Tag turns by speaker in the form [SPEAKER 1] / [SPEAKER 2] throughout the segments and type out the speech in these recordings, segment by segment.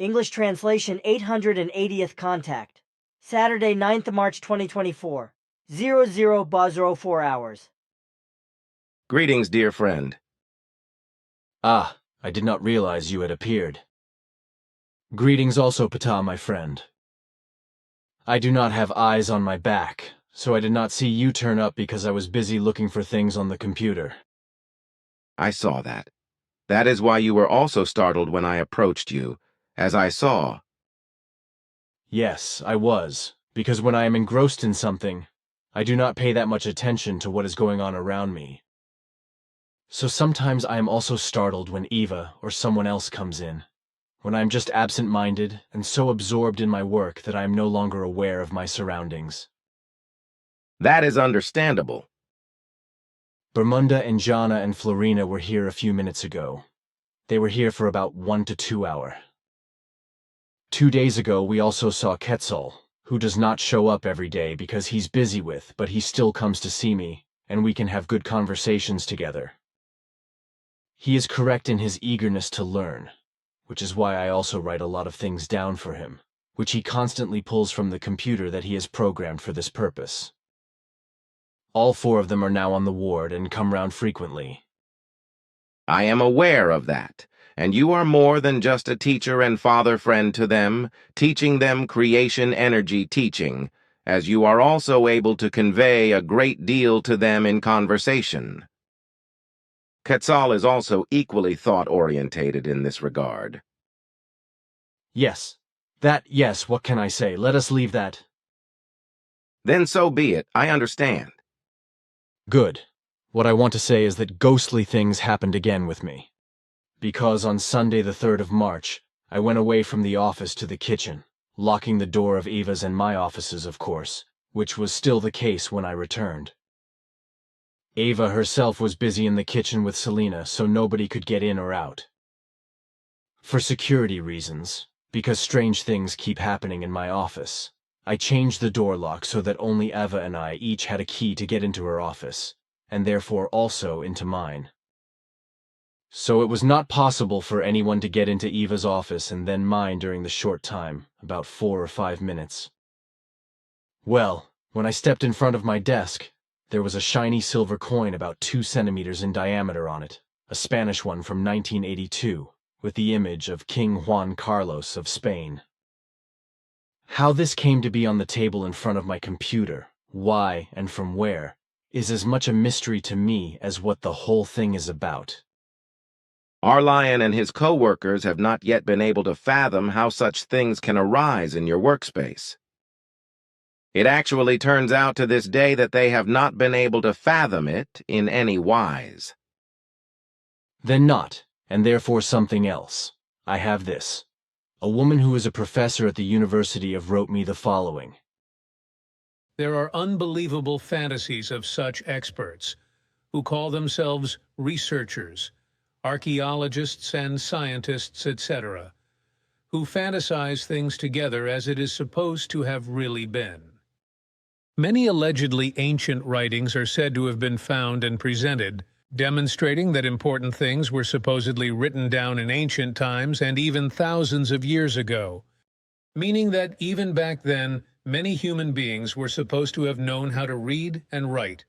[SPEAKER 1] English translation 880th contact. Saturday, 9th March 2024. 0004 hours.
[SPEAKER 2] Greetings, dear friend.
[SPEAKER 3] Ah, I did not realize you had appeared. Greetings also, Ptah, my friend. I do not have eyes on my back, so I did not see you turn up because I was busy looking for things on the computer.
[SPEAKER 2] I saw that. That is why you were also startled when I approached you, as I saw.
[SPEAKER 3] Yes, I was, because when I am engrossed in something, I do not pay that much attention to what is going on around me. So sometimes I am also startled when Eva or someone else comes in, when I am just absent-minded and so absorbed in my work that I am no longer aware of my surroundings.
[SPEAKER 2] That is understandable.
[SPEAKER 3] Bermunda and Jana and Florina were here a few minutes ago. They were here for about 1 to 2 hours. 2 days ago we also saw Quetzal, who does not show up every day because he's busy with, but he still comes to see me, and we can have good conversations together. He is correct in his eagerness to learn, which is why I also write a lot of things down for him, which he constantly pulls from the computer that he has programmed for this purpose. All 4 of them are now on the ward and come round frequently.
[SPEAKER 2] I am aware of that, and you are more than just a teacher and father-friend to them, teaching them creation energy teaching, as you are also able to convey a great deal to them in conversation. Quetzal is also equally thought-orientated in this regard.
[SPEAKER 3] Yes, what can I say? Let us leave that.
[SPEAKER 2] Then so be it, I understand.
[SPEAKER 3] Good. What I want to say is that ghostly things happened again with me. Because on Sunday the 3rd of March, I went away from the office to the kitchen, locking the door of Eva's and my offices, of course, which was still the case when I returned. Eva herself was busy in the kitchen with Selena, so nobody could get in or out. For security reasons, because strange things keep happening in my office, I changed the door lock so that only Eva and I each had a key to get into her office, and therefore also into mine. So it was not possible for anyone to get into Eva's office and then mine during the short time, about 4 or 5 minutes. Well, when I stepped in front of my desk, there was a shiny silver coin about 2 centimeters in diameter on it, a Spanish one from 1982, with the image of King Juan Carlos of Spain. How this came to be on the table in front of my computer, why and from where, is as much a mystery to me as what the whole thing is about.
[SPEAKER 2] Our lion and his co-workers have not yet been able to fathom how such things can arise in your workspace. It actually turns out to this day that they have not been able to fathom it in any wise.
[SPEAKER 3] Then not, and therefore something else. I have this. A woman who is a professor at the University of wrote me the following.
[SPEAKER 4] There are unbelievable fantasies of such experts, who call themselves researchers, archaeologists and scientists, etc., who fantasize things together as it is supposed to have really been. Many allegedly ancient writings are said to have been found and presented, demonstrating that important things were supposedly written down in ancient times and even thousands of years ago, meaning that even back then, many human beings were supposed to have known how to read and write.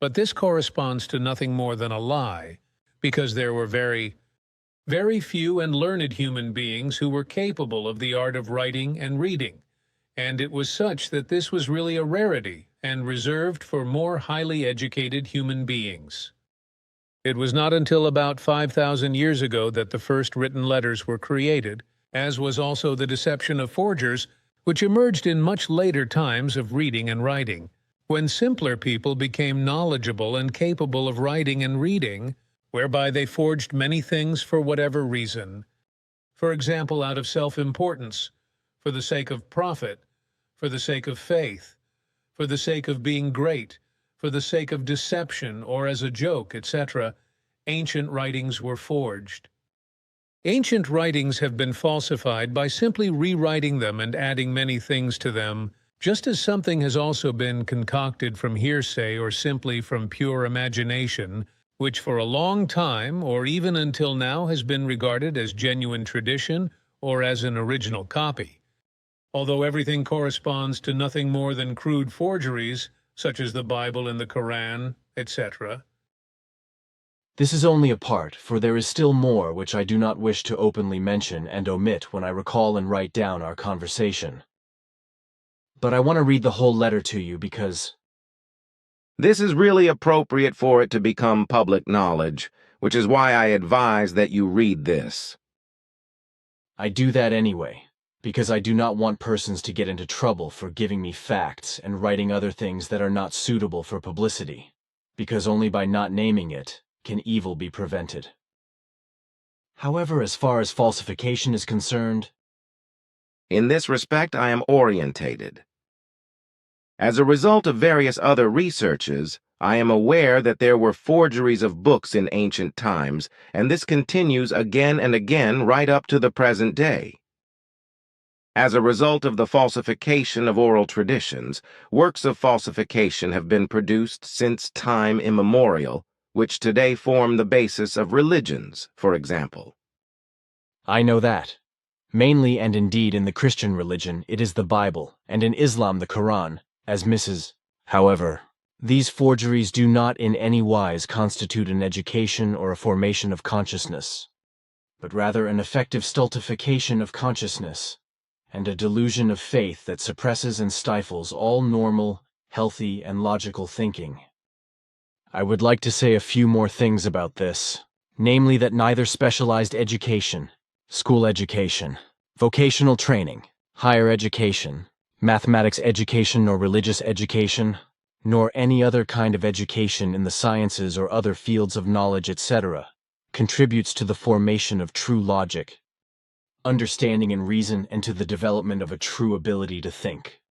[SPEAKER 4] But this corresponds to nothing more than a lie, because there were very few and learned human beings who were capable of the art of writing and reading, and it was such that this was really a rarity and reserved for more highly educated human beings. It was not until about 5,000 years ago that the first written letters were created, as was also the deception of forgers, which emerged in much later times of reading and writing, when simpler people became knowledgeable and capable of writing and reading, whereby they forged many things for whatever reason. For example, out of self-importance, for the sake of profit, for the sake of faith, for the sake of being great, for the sake of deception or as a joke, etc., ancient writings were forged. Ancient writings have been falsified by simply rewriting them and adding many things to them, just as something has also been concocted from hearsay or simply from pure imagination, which for a long time, or even until now, has been regarded as genuine tradition or as an original copy. Although everything corresponds to nothing more than crude forgeries, such as the Bible and the Quran, etc.
[SPEAKER 3] This is only a part, for there is still more which I do not wish to openly mention and omit when I recall and write down our conversation. But I want to read the whole letter to you because
[SPEAKER 2] This is really appropriate for it to become public knowledge, which is why I advise that you read this.
[SPEAKER 3] I do that anyway, because I do not want persons to get into trouble for giving me facts and writing other things that are not suitable for publicity, because only by not naming it can evil be prevented. However, as far as falsification is concerned,
[SPEAKER 2] In this respect, I am orientated. As a result of various other researches, I am aware that there were forgeries of books in ancient times, and this continues again and again right up to the present day. As a result of the falsification of oral traditions, works of falsification have been produced since time immemorial, which today form the basis of religions, for example.
[SPEAKER 3] I know that. Mainly and indeed in the Christian religion, it is the Bible, and in Islam the Quran, as Mrs. However, these forgeries do not in any wise constitute an education or a formation of consciousness, but rather an effective stultification of consciousness, and a delusion of faith that suppresses and stifles all normal, healthy, and logical thinking. I would like to say a few more things about this, namely that neither specialized education, school education, vocational training, higher education, mathematics education or religious education, nor any other kind of education in the sciences or other fields of knowledge, etc., contributes to the formation of true logic, understanding and reason, and to the development of a true ability to think.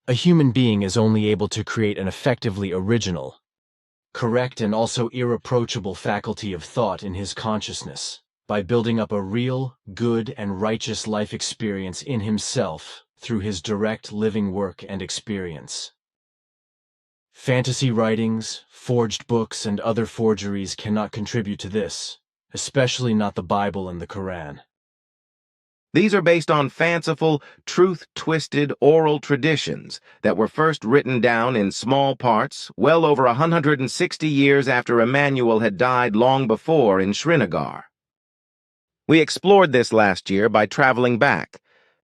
[SPEAKER 3] A human being is only able to create an effectively original, correct and also irreproachable faculty of thought in his consciousness, by building up a real, good, and righteous life experience in himself through his direct living work and experience. Fantasy writings, forged books, and other forgeries cannot contribute to this, especially not the Bible and the Quran.
[SPEAKER 2] These are based on fanciful, truth-twisted oral traditions that were first written down in small parts well over 160 years after Emmanuel had died long before in Srinagar. We explored this last year by traveling back,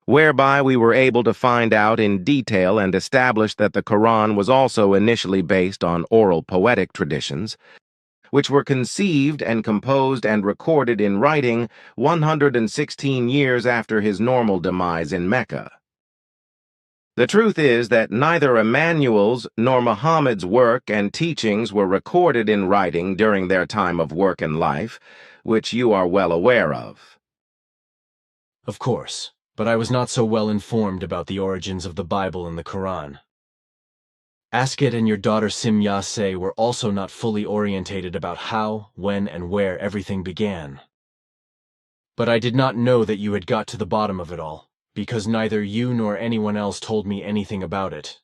[SPEAKER 2] whereby we were able to find out in detail and establish that the Quran was also initially based on oral poetic traditions, which were conceived and composed and recorded in writing 116 years after his normal demise in Mecca. The truth is that neither Emmanuel's nor Muhammad's work and teachings were recorded in writing during their time of work and life, which you are well aware of.
[SPEAKER 3] Of course, but I was not so well informed about the origins of the Bible and the Quran. Asket and your daughter Simyase were also not fully orientated about how, when, and where everything began. But I did not know that you had got to the bottom of it all, because neither you nor anyone else told me anything about it.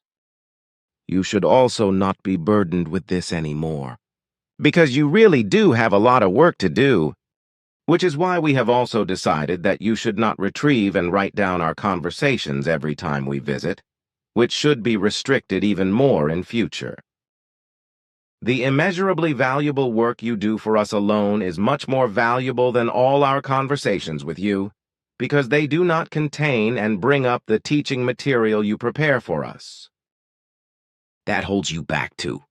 [SPEAKER 2] You should also not be burdened with this anymore, because you really do have a lot of work to do, which is why we have also decided that you should not retrieve and write down our conversations every time we visit, which should be restricted even more in future. The immeasurably valuable work you do for us alone is much more valuable than all our conversations with you, because they do not contain and bring up the teaching material you prepare for us. That holds you back too.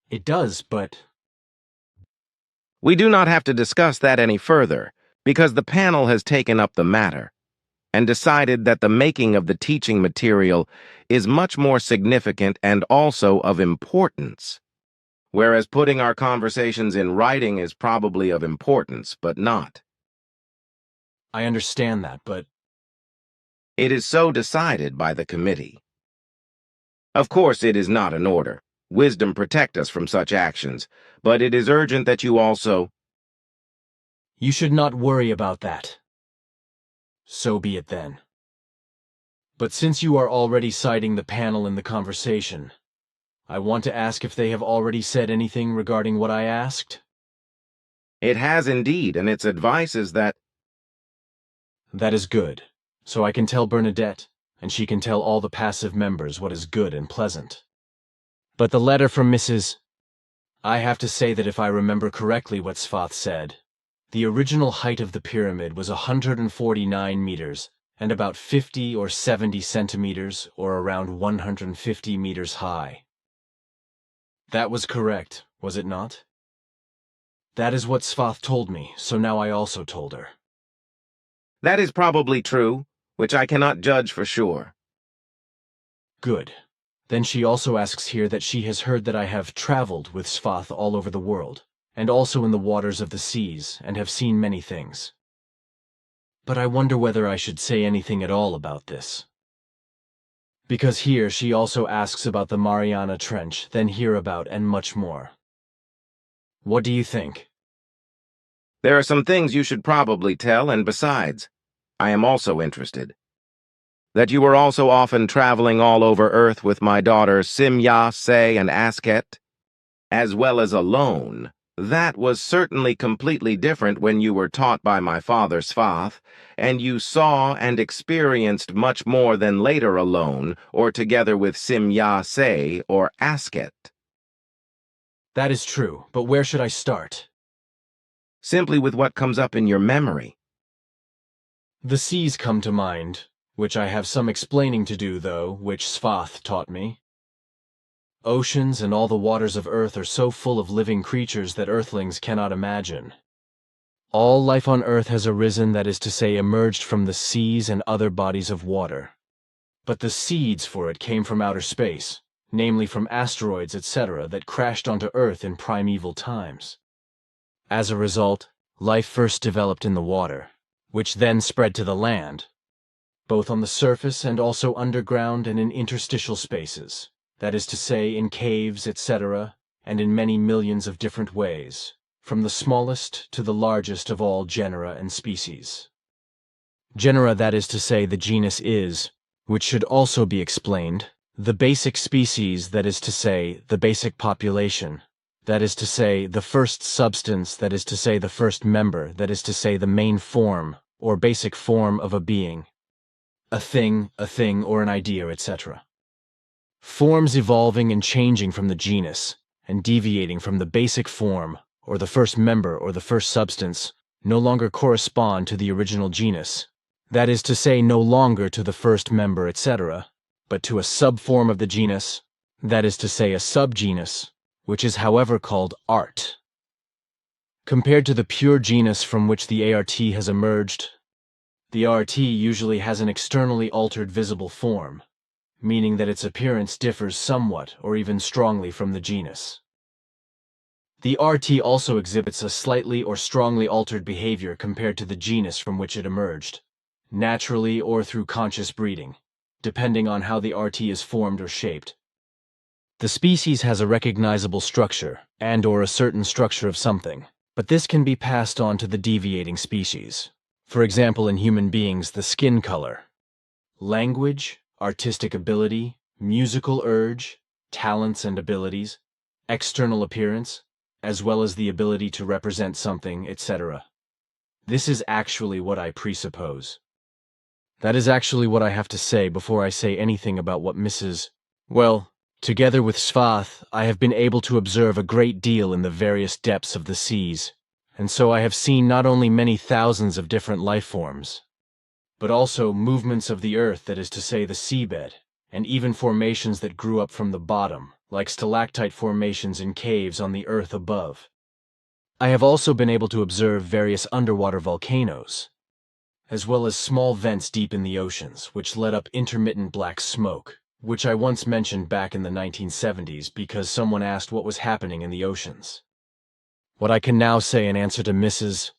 [SPEAKER 3] It does, but
[SPEAKER 2] We do not have to discuss that any further, because the panel has taken up the matter and decided that the making of the teaching material is much more significant and also of importance, whereas putting our conversations in writing is probably of importance, but not.
[SPEAKER 3] I understand that, but
[SPEAKER 2] It is so decided by the committee. Of course, it is not an order. Wisdom protect us from such actions, but it is urgent that you also—
[SPEAKER 3] you should not worry about that. So be it then. But since you are already citing the panel in the conversation, I want to ask if they have already said anything regarding what I asked?
[SPEAKER 2] It has indeed, and its advice is that—
[SPEAKER 3] That is good. So I can tell Bernadette, and she can tell all the passive members what is good and pleasant. But the letter from Mrs. I have to say that if I remember correctly what Sfath said, the original height of the pyramid was 149 meters, and about 50 or 70 centimeters, or around 150 meters high. That was correct, was it not? That is what Sfath told me, so now I also told her.
[SPEAKER 2] That is probably true, which I cannot judge for sure.
[SPEAKER 3] Good. Then she also asks here that she has heard that I have traveled with Sfath all over the world, and also in the waters of the seas, and have seen many things. But I wonder whether I should say anything at all about this. Because here she also asks about the Mariana Trench, then hear about, and much more. What do you think?
[SPEAKER 2] There are some things you should probably tell, and besides, I am also interested. That you were also often traveling all over Earth with my daughters Simya, Se, and Asket, as well as alone. That was certainly completely different when you were taught by my father Sfath, and you saw and experienced much more than later alone, or together with Simya, Se, or Asket.
[SPEAKER 3] That is true, but where should I start?
[SPEAKER 2] Simply with what comes up in your memory.
[SPEAKER 3] The seas come to mind, which I have some explaining to do, though, which Sfath taught me. Oceans and all the waters of Earth are so full of living creatures that Earthlings cannot imagine. All life on Earth has arisen, that is to say, emerged from the seas and other bodies of water. But the seeds for it came from outer space, namely from asteroids, etc., that crashed onto Earth in primeval times. As a result, life first developed in the water, which then spread to the land, both on the surface and also underground and in interstitial spaces, that is to say, in caves, etc., and in many millions of different ways, from the smallest to the largest of all genera and species. Genera, that is to say, the genus is, which should also be explained, the basic species, that is to say, the basic population, that is to say, the first substance, that is to say, the first member, that is to say, the main form, or basic form of a being, a thing, or an idea, etc. Forms evolving and changing from the genus, and deviating from the basic form, or the first member, or the first substance, no longer correspond to the original genus, that is to say, no longer to the first member, etc., but to a subform of the genus, that is to say, a subgenus, which is however called art. Compared to the pure genus from which the ART has emerged, the ART usually has an externally altered visible form, meaning that its appearance differs somewhat or even strongly from the genus. The ART also exhibits a slightly or strongly altered behavior compared to the genus from which it emerged, naturally or through conscious breeding, depending on how the ART is formed or shaped. The species has a recognizable structure and/or a certain structure of something, but this can be passed on to the deviating species. For example, in human beings, the skin color, language, artistic ability, musical urge, talents and abilities, external appearance, as well as the ability to represent something, etc. This is actually what I presuppose. That is actually what I have to say before I say anything about what Mrs. Well, together with Sfath, I have been able to observe a great deal in the various depths of the seas, and so I have seen not only many thousands of different life forms, but also movements of the earth, that is to say, the seabed, and even formations that grew up from the bottom, like stalactite formations in caves on the earth above. I have also been able to observe various underwater volcanoes, as well as small vents deep in the oceans, which let up intermittent black smoke, which I once mentioned back in the 1970s because someone asked what was happening in the oceans. What I can now say in answer to Mrs.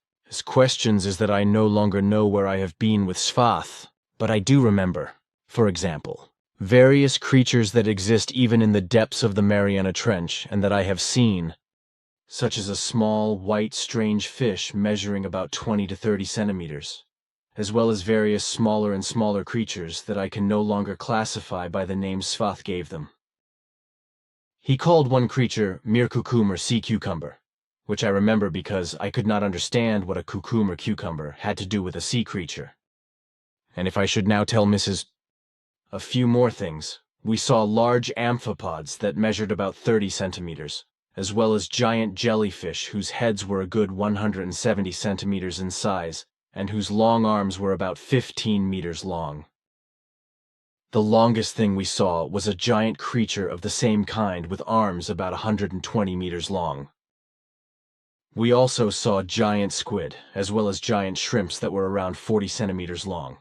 [SPEAKER 3] questions is that I no longer know where I have been with Sfath, but I do remember, for example, various creatures that exist even in the depths of the Mariana Trench and that I have seen, such as a small, white, strange fish measuring about 20 to 30 centimeters, as well as various smaller and smaller creatures that I can no longer classify by the name Sfath gave them. He called one creature Mirkukum or sea cucumber, which I remember because I could not understand what a cucumber cucumber had to do with a sea creature. And if I should now tell Mrs. A few more things. We saw large amphipods that measured about 30 centimeters, as well as giant jellyfish whose heads were a good 170 centimeters in size, and whose long arms were about 15 meters long. The longest thing we saw was a giant creature of the same kind with arms about 120 meters long. We also saw giant squid, as well as giant shrimps that were around 40 centimeters long.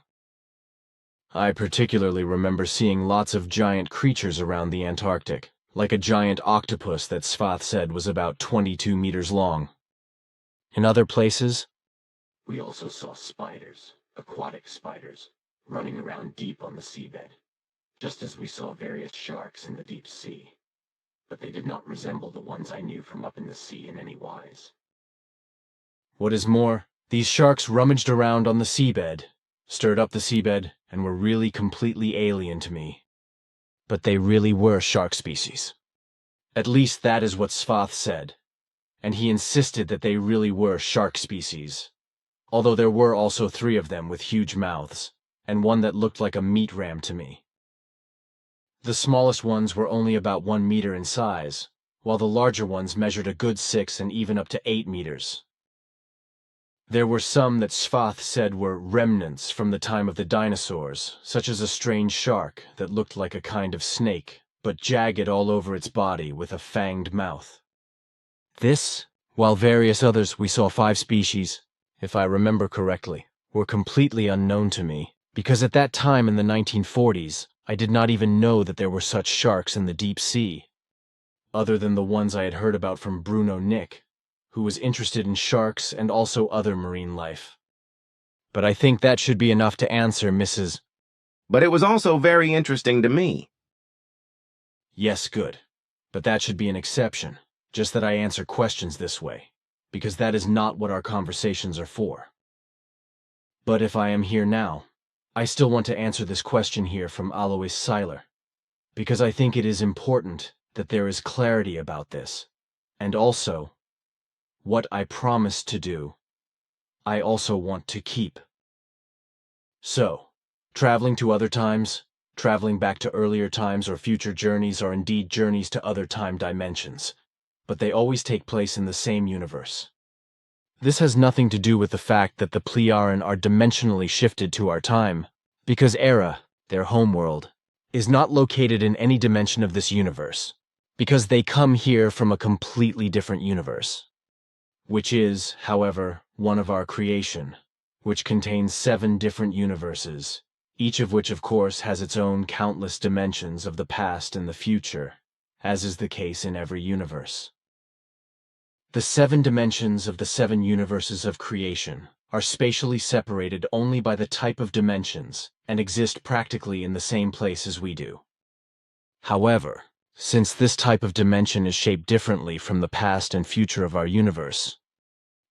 [SPEAKER 3] I particularly remember seeing lots of giant creatures around the Antarctic, like a giant octopus that Svath said was about 22 meters long. In other places,
[SPEAKER 5] we also saw spiders, aquatic spiders, running around deep on the seabed, just as we saw various sharks in the deep sea, but they did not resemble the ones I knew from up in the sea in any wise.
[SPEAKER 3] What is more, these sharks rummaged around on the seabed, stirred up the seabed, and were really completely alien to me. But they really were shark species. At least that is what Svath said, and he insisted that they really were shark species, although there were also 3 of them with huge mouths, and one that looked like a meat ram to me. The smallest ones were only about 1 meter in size, while the larger ones measured a good 6 and even up to 8 meters. There were some that Svath said were remnants from the time of the dinosaurs, such as a strange shark that looked like a kind of snake, but jagged all over its body with a fanged mouth. This, while various others we saw 5 species, if I remember correctly, were completely unknown to me, because at that time in the 1940s, I did not even know that there were such sharks in the deep sea, other than the ones I had heard about from Bruno Nick, who was interested in sharks and also other marine life. But I think that should be enough to answer Mrs.
[SPEAKER 2] But it was also very interesting to me.
[SPEAKER 3] Yes, good. But that should be an exception, just that I answer questions this way, because that is not what our conversations are for. But if I am here now, I still want to answer this question here from Alois Seiler, because I think it is important that there is clarity about this, and also, what I promised to do, I also want to keep. So, traveling to other times, traveling back to earlier times or future journeys are indeed journeys to other time dimensions, but they always take place in the same universe. This has nothing to do with the fact that the Plejaren are dimensionally shifted to our time, because Era, their homeworld, is not located in any dimension of this universe, because they come here from a completely different universe, which is, however, one of our creation, which contains 7 different universes, each of which of course has its own countless dimensions of the past and the future, as is the case in every universe. The 7 dimensions of the 7 universes of creation are spatially separated only by the type of dimensions and exist practically in the same place as we do. However, since this type of dimension is shaped differently from the past and future of our universe,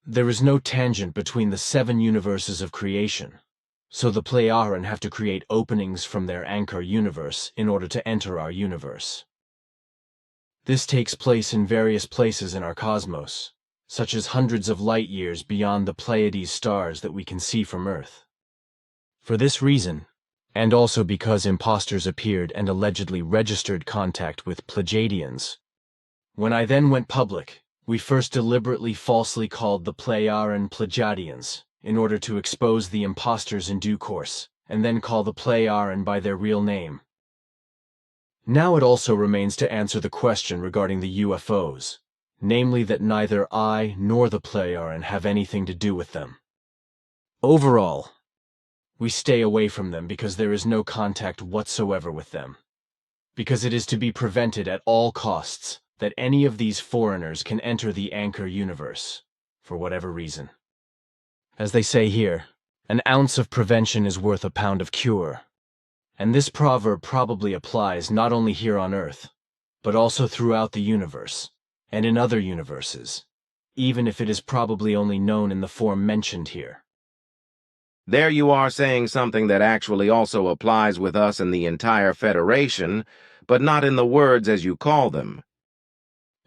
[SPEAKER 3] there is no tangent between the 7 universes of creation, so the Plejaren have to create openings from their anchor universe in order to enter our universe. This takes place in various places in our cosmos, such as hundreds of light years beyond the Pleiades stars that we can see from Earth. For this reason, and also because imposters appeared and allegedly registered contact with Plejadians, when I then went public, we first deliberately falsely called the Plejaren Plejadians in order to expose the imposters in due course, and then call the Plejaren by their real name. Now it also remains to answer the question regarding the UFOs, namely that neither I nor the Plejaren have anything to do with them. Overall, we stay away from them because there is no contact whatsoever with them, because it is to be prevented at all costs that any of these foreigners can enter the anchor universe, for whatever reason. As they say here, an ounce of prevention is worth a pound of cure, and this proverb probably applies not only here on Earth, but also throughout the universe, and in other universes, even if it is probably only known in the form mentioned here.
[SPEAKER 2] There you are saying something that actually also applies with us and the entire Federation, but not in the words as you call them.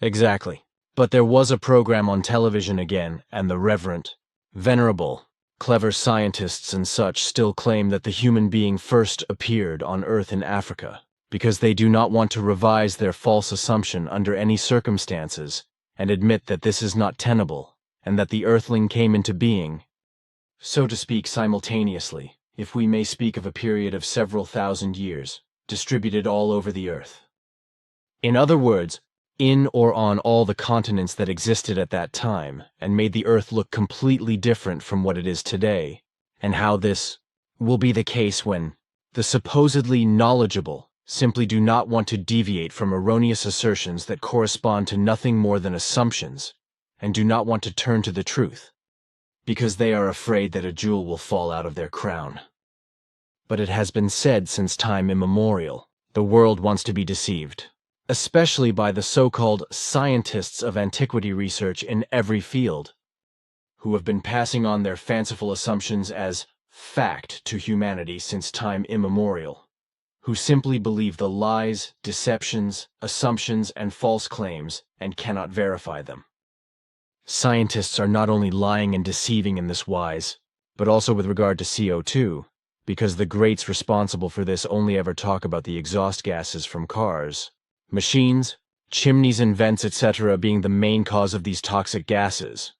[SPEAKER 3] Exactly. But there was a program on television again, and the Reverend, Venerable, Clever scientists and such still claim that the human being first appeared on Earth in Africa, because they do not want to revise their false assumption under any circumstances and admit that this is not tenable, and that the Earthling came into being, so to speak, simultaneously, if we may speak of a period of several thousand years, distributed all over the Earth. In other words, in or on all the continents that existed at that time, and made the Earth look completely different from what it is today, and how this will be the case when the supposedly knowledgeable simply do not want to deviate from erroneous assertions that correspond to nothing more than assumptions, and do not want to turn to the truth, because they are afraid that a jewel will fall out of their crown. But it has been said since time immemorial, the world wants to be deceived, especially by the so-called scientists of antiquity research in every field, who have been passing on their fanciful assumptions as fact to humanity since time immemorial, who simply believe the lies, deceptions, assumptions, and false claims and cannot verify them. Scientists are not only lying and deceiving in this wise, but also with regard to CO2, because the greats responsible for this only ever talk about the exhaust gases from cars, machines, chimneys and vents, etc. being the main cause of these toxic gases.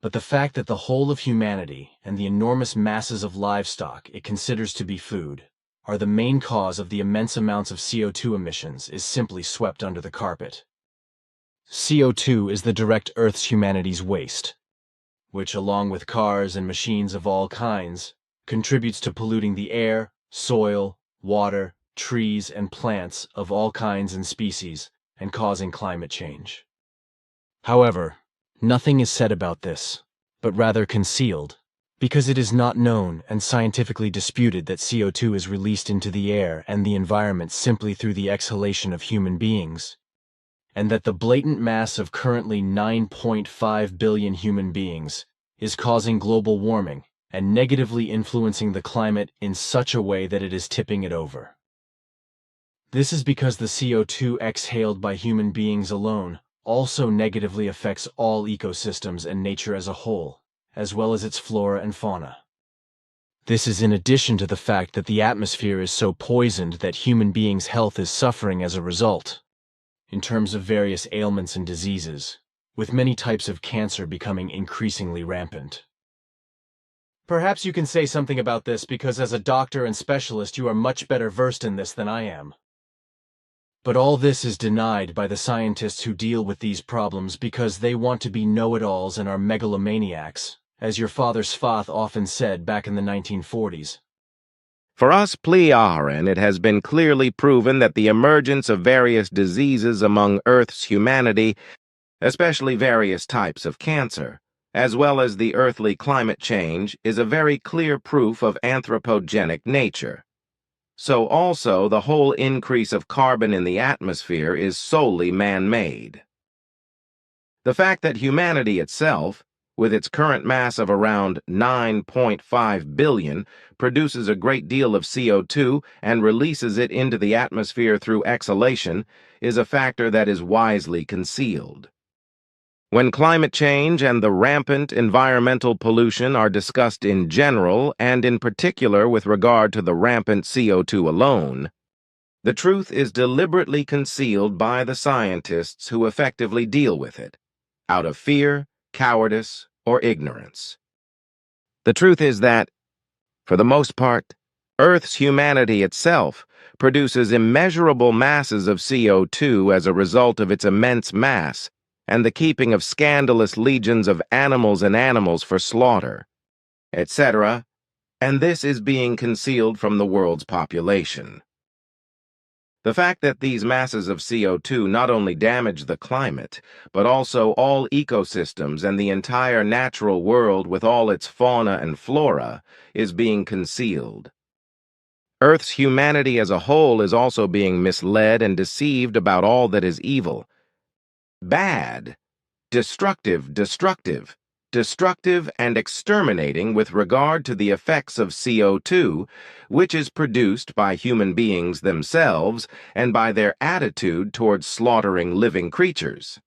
[SPEAKER 3] But the fact that the whole of humanity and the enormous masses of livestock it considers to be food are the main cause of the immense amounts of CO2 emissions is simply swept under the carpet. CO2 is the direct Earth's humanity's waste, which, along with cars and machines of all kinds, contributes to polluting the air, soil, water, trees, and plants of all kinds and species, and causing climate change. However, nothing is said about this, but rather concealed, because it is not known and scientifically disputed that CO2 is released into the air and the environment simply through the exhalation of human beings, and that the blatant mass of currently 9.5 billion human beings is causing global warming and negatively influencing the climate in such a way that it is tipping it over. This is because the CO2 exhaled by human beings alone also negatively affects all ecosystems and nature as a whole, as well as its flora and fauna. This is in addition to the fact that the atmosphere is so poisoned that human beings' health is suffering as a result, in terms of various ailments and diseases, with many types of cancer becoming increasingly rampant. Perhaps you can say something about this because as a doctor and specialist you are much better versed in this than I am. But all this is denied by the scientists who deal with these problems because they want to be know-it-alls and are megalomaniacs, as your father Svath often said back in the 1940s.
[SPEAKER 2] For us Plearen, it has been clearly proven that the emergence of various diseases among Earth's humanity, especially various types of cancer, as well as the earthly climate change, is a very clear proof of anthropogenic nature. So also the whole increase of carbon in the atmosphere is solely man-made. The fact that humanity itself, with its current mass of around 9.5 billion, produces a great deal of CO2 and releases it into the atmosphere through exhalation, is a factor that is wisely concealed. When climate change and the rampant environmental pollution are discussed in general, and in particular with regard to the rampant CO2 alone, the truth is deliberately concealed by the scientists who effectively deal with it, out of fear, cowardice, or ignorance. The truth is that, for the most part, Earth's humanity itself produces immeasurable masses of CO2 as a result of its immense mass and the keeping of scandalous legions of animals and animals for slaughter, etc., and this is being concealed from the world's population. The fact that these masses of CO2 not only damage the climate, but also all ecosystems and the entire natural world with all its fauna and flora, is being concealed. Earth's humanity as a whole is also being misled and deceived about all that is evil, bad, destructive, and exterminating with regard to the effects of CO2, which is produced by human beings themselves and by their attitude towards slaughtering living creatures.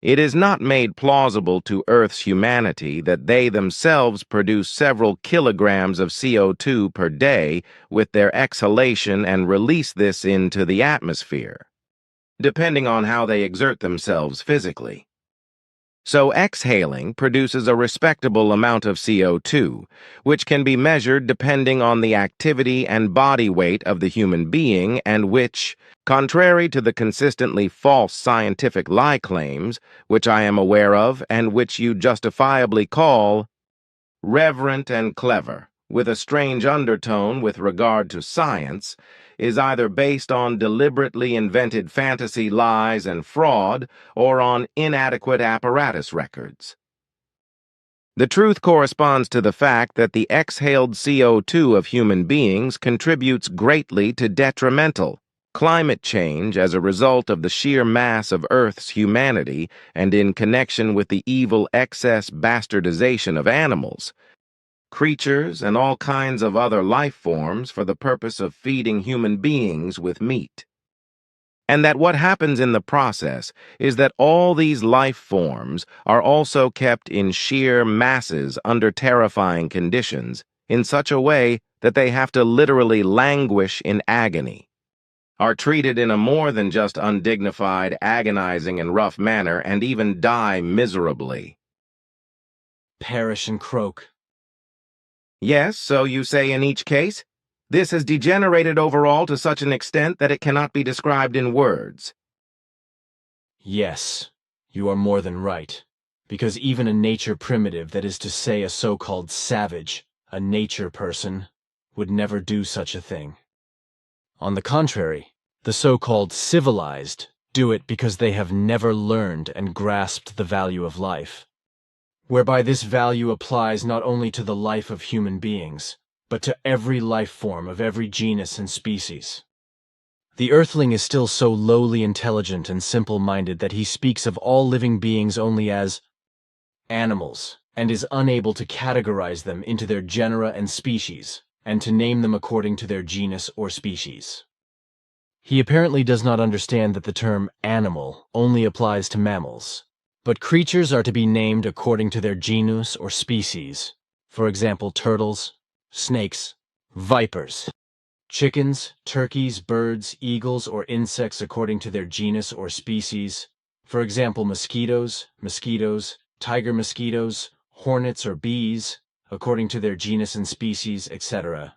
[SPEAKER 2] It is not made plausible to Earth's humanity that they themselves produce several kilograms of CO2 per day with their exhalation and release this into the atmosphere, depending on how they exert themselves physically. So exhaling produces a respectable amount of CO2, which can be measured depending on the activity and body weight of the human being, and which, contrary to the consistently false scientific lie claims, which I am aware of and which you justifiably call reverent and clever, with a strange undertone with regard to science, is either based on deliberately invented fantasy lies and fraud or on inadequate apparatus records. The truth corresponds to the fact that the exhaled CO2 of human beings contributes greatly to detrimental climate change as a result of the sheer mass of Earth's humanity and in connection with the evil excess bastardization of animals, creatures, and all kinds of other life forms for the purpose of feeding human beings with meat. And that what happens in the process is that all these life forms are also kept in sheer masses under terrifying conditions in such a way that they have to literally languish in agony, are treated in a more than just undignified, agonizing, and rough manner, and even die miserably.
[SPEAKER 3] Perish and croak.
[SPEAKER 2] Yes, so you say in each case? This has degenerated overall to such an extent that it cannot be described in words.
[SPEAKER 3] Yes, you are more than right, because even a nature primitive, that is to say a so-called savage, a nature person, would never do such a thing. On the contrary, the so-called civilized do it because they have never learned and grasped the value of life, whereby this value applies not only to the life of human beings, but to every life form of every genus and species. The earthling is still so lowly intelligent and simple-minded that he speaks of all living beings only as animals, and is unable to categorize them into their genera and species, and to name them according to their genus or species. He apparently does not understand that the term animal only applies to mammals, but creatures are to be named according to their genus or species, for example, turtles, snakes, vipers, chickens, turkeys, birds, eagles, or insects according to their genus or species, for example, mosquitoes, tiger mosquitoes, hornets, or bees, according to their genus and species, etc.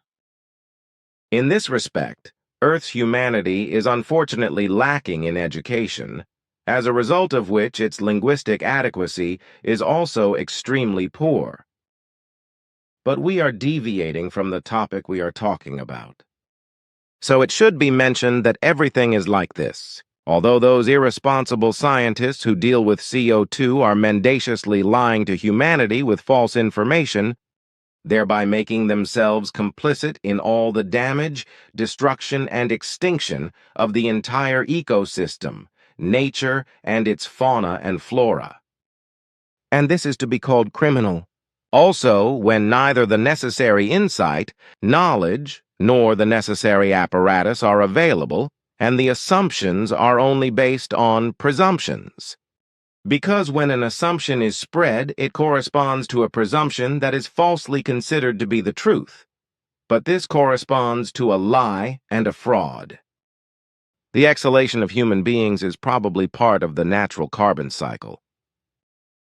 [SPEAKER 2] In this respect, Earth's humanity is unfortunately lacking in education, as a result of which its linguistic adequacy is also extremely poor. But we are deviating from the topic we are talking about. So it should be mentioned that everything is like this. Although those irresponsible scientists who deal with CO2 are mendaciously lying to humanity with false information, thereby making themselves complicit in all the damage, destruction, and extinction of the entire ecosystem, nature, and its fauna and flora. And this is to be called criminal. Also, when neither the necessary insight, knowledge, nor the necessary apparatus are available, and the assumptions are only based on presumptions. Because when an assumption is spread, it corresponds to a presumption that is falsely considered to be the truth. But this corresponds to a lie and a fraud. The exhalation of human beings is probably part of the natural carbon cycle.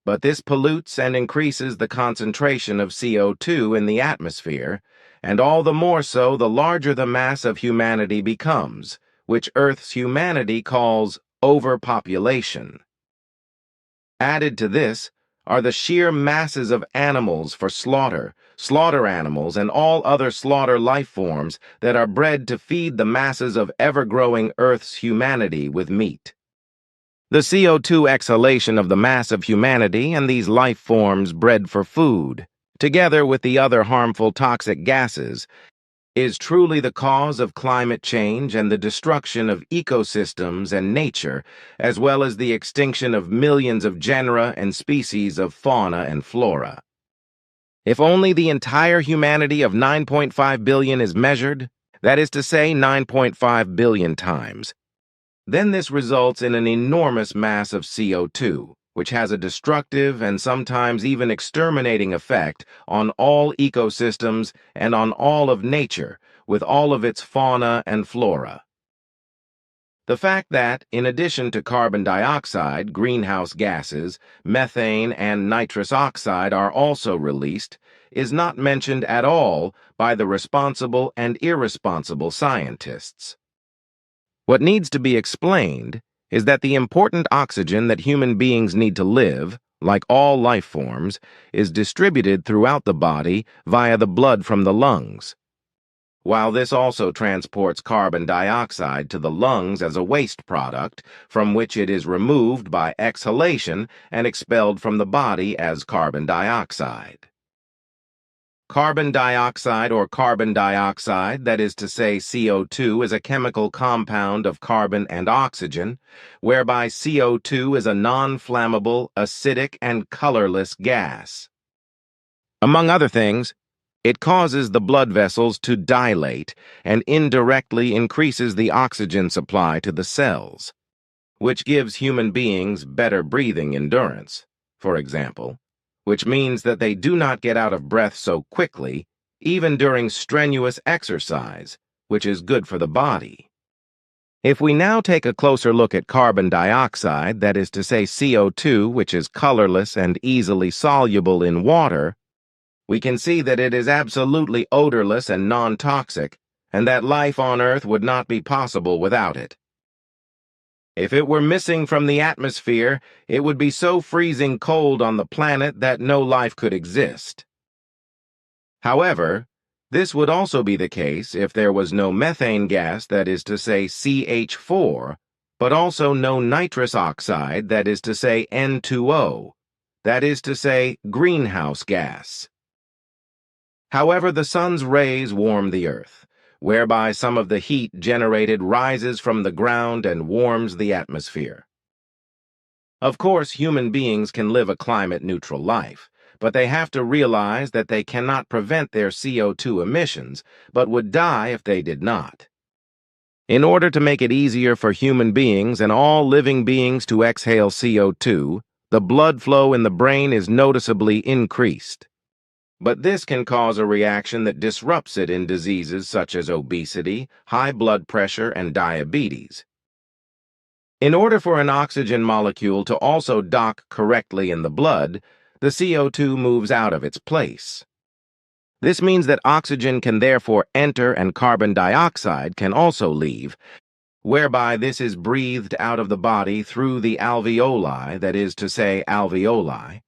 [SPEAKER 2] But this pollutes and increases the concentration of CO2 in the atmosphere, and all the more so the larger the mass of humanity becomes, which Earth's humanity calls overpopulation. Added to this are the sheer masses of animals for slaughter, slaughter animals, and all other slaughter life forms that are bred to feed the masses of ever-growing Earth's humanity with meat. The CO2 exhalation of the mass of humanity and these life forms bred for food, together with the other harmful toxic gases, is truly the cause of climate change and the destruction of ecosystems and nature, as well as the extinction of millions of genera and species of fauna and flora. If only the entire humanity of 9.5 billion is measured, that is to say 9.5 billion times, then this results in an enormous mass of CO2, which has a destructive and sometimes even exterminating effect on all ecosystems and on all of nature, with all of its fauna and flora. The fact that, in addition to carbon dioxide, greenhouse gases, methane, and nitrous oxide are also released is not mentioned at all by the responsible and irresponsible scientists. What needs to be explained is that the important oxygen that human beings need to live, like all life forms, is distributed throughout the body via the blood from the lungs. While this also transports carbon dioxide to the lungs as a waste product, from which it is removed by exhalation and expelled from the body as carbon dioxide. Carbon dioxide or carbon dioxide, that is to say CO2, is a chemical compound of carbon and oxygen, whereby CO2 is a non-flammable, acidic, and colorless gas. Among other things, it causes the blood vessels to dilate and indirectly increases the oxygen supply to the cells, which gives human beings better breathing endurance, for example, which means that they do not get out of breath so quickly, even during strenuous exercise, which is good for the body. If we now take a closer look at carbon dioxide, that is to say CO2, which is colorless and easily soluble in water, we can see that it is absolutely odorless and non-toxic, and that life on Earth would not be possible without it. If it were missing from the atmosphere, it would be so freezing cold on the planet that no life could exist. However, this would also be the case if there was no methane gas, that is to say CH4, but also no nitrous oxide, that is to say N2O, that is to say greenhouse gas. However, the sun's rays warm the earth, whereby some of the heat generated rises from the ground and warms the atmosphere. Of course, human beings can live a climate-neutral life, but they have to realize that they cannot prevent their CO2 emissions, but would die if they did not. In order to make it easier for human beings and all living beings to exhale CO2, the blood flow in the brain is noticeably increased. But this can cause a reaction that disrupts it in diseases such as obesity, high blood pressure, and diabetes. In order for an oxygen molecule to also dock correctly in the blood, the CO2 moves out of its place. This means that oxygen can therefore enter and carbon dioxide can also leave, whereby this is breathed out of the body through the alveoli, that is to say alveoli,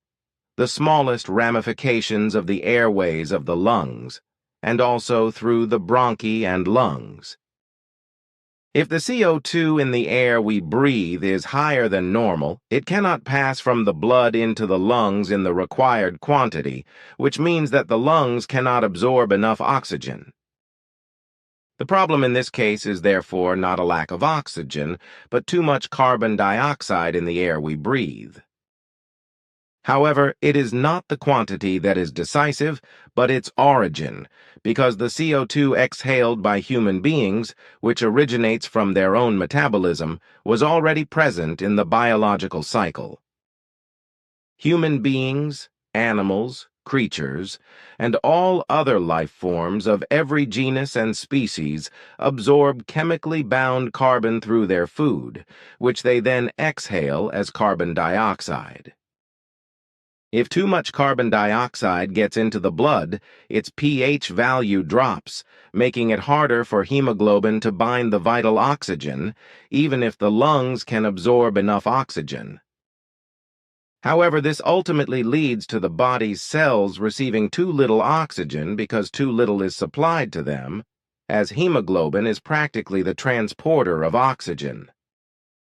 [SPEAKER 2] the smallest ramifications of the airways of the lungs, and also through the bronchi and lungs. If the CO2 in the air we breathe is higher than normal, it cannot pass from the blood into the lungs in the required quantity, which means that the lungs cannot absorb enough oxygen. The problem in this case is therefore not a lack of oxygen, but too much carbon dioxide in the air we breathe. However, it is not the quantity that is decisive, but its origin, because the CO2 exhaled by human beings, which originates from their own metabolism, was already present in the biological cycle. Human beings, animals, creatures, and all other life forms of every genus and species absorb chemically bound carbon through their food, which they then exhale as carbon dioxide. If too much carbon dioxide gets into the blood, its pH value drops, making it harder for hemoglobin to bind the vital oxygen, even if the lungs can absorb enough oxygen. However, this ultimately leads to the body's cells receiving too little oxygen because too little is supplied to them, as hemoglobin is practically the transporter of oxygen.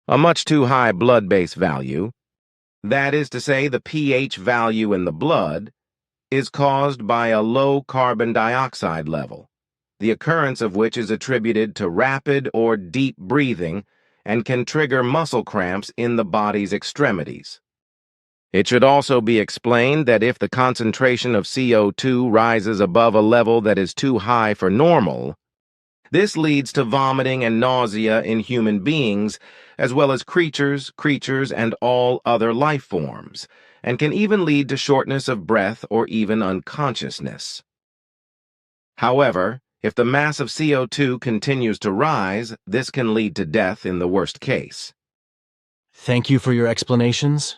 [SPEAKER 2] A much too high blood-based value, that is to say, the pH value in the blood, is caused by a low carbon dioxide level, the occurrence of which is attributed to rapid or deep breathing and can trigger muscle cramps in the body's extremities. It should also be explained that if the concentration of CO2 rises above a level that is too high for normal, This leads to vomiting and nausea in human beings, as well as creatures, and all other life forms, and can even lead to shortness of breath or even unconsciousness. However, if the mass of CO2 continues to rise, this can lead to death in the worst case.
[SPEAKER 3] Thank you for your explanations,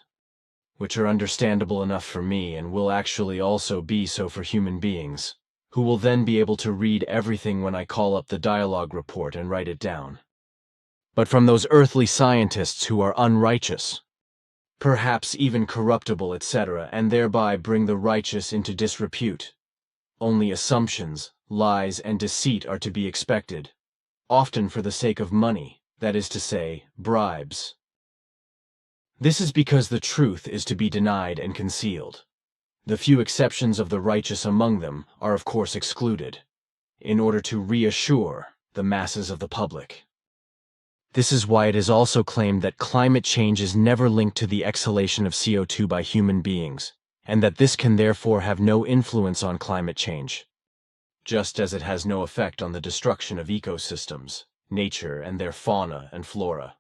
[SPEAKER 3] which are understandable enough for me and will actually also be so for human beings, who will then be able to read everything when I call up the dialogue report and write it down. But from those earthly scientists who are unrighteous, perhaps even corruptible, etc., and thereby bring the righteous into disrepute, only assumptions, lies, and deceit are to be expected, often for the sake of money, that is to say, bribes. This is because the truth is to be denied and concealed. The few exceptions of the righteous among them are of course excluded, in order to reassure the masses of the public. This is why it is also claimed that climate change is never linked to the exhalation of CO2 by human beings, and that this can therefore have no influence on climate change, just as it has no effect on the destruction of ecosystems, nature, and their fauna and flora.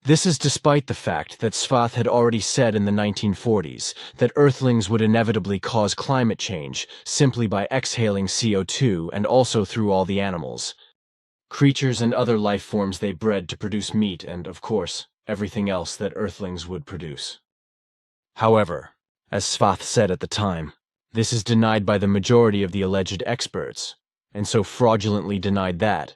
[SPEAKER 3] This is despite the fact that Svath had already said in the 1940s that Earthlings would inevitably cause climate change simply by exhaling CO2 and also through all the animals, creatures and other life forms they bred to produce meat and, of course, everything else that Earthlings would produce. However, as Svath said at the time, this is denied by the majority of the alleged experts, and so fraudulently denied that,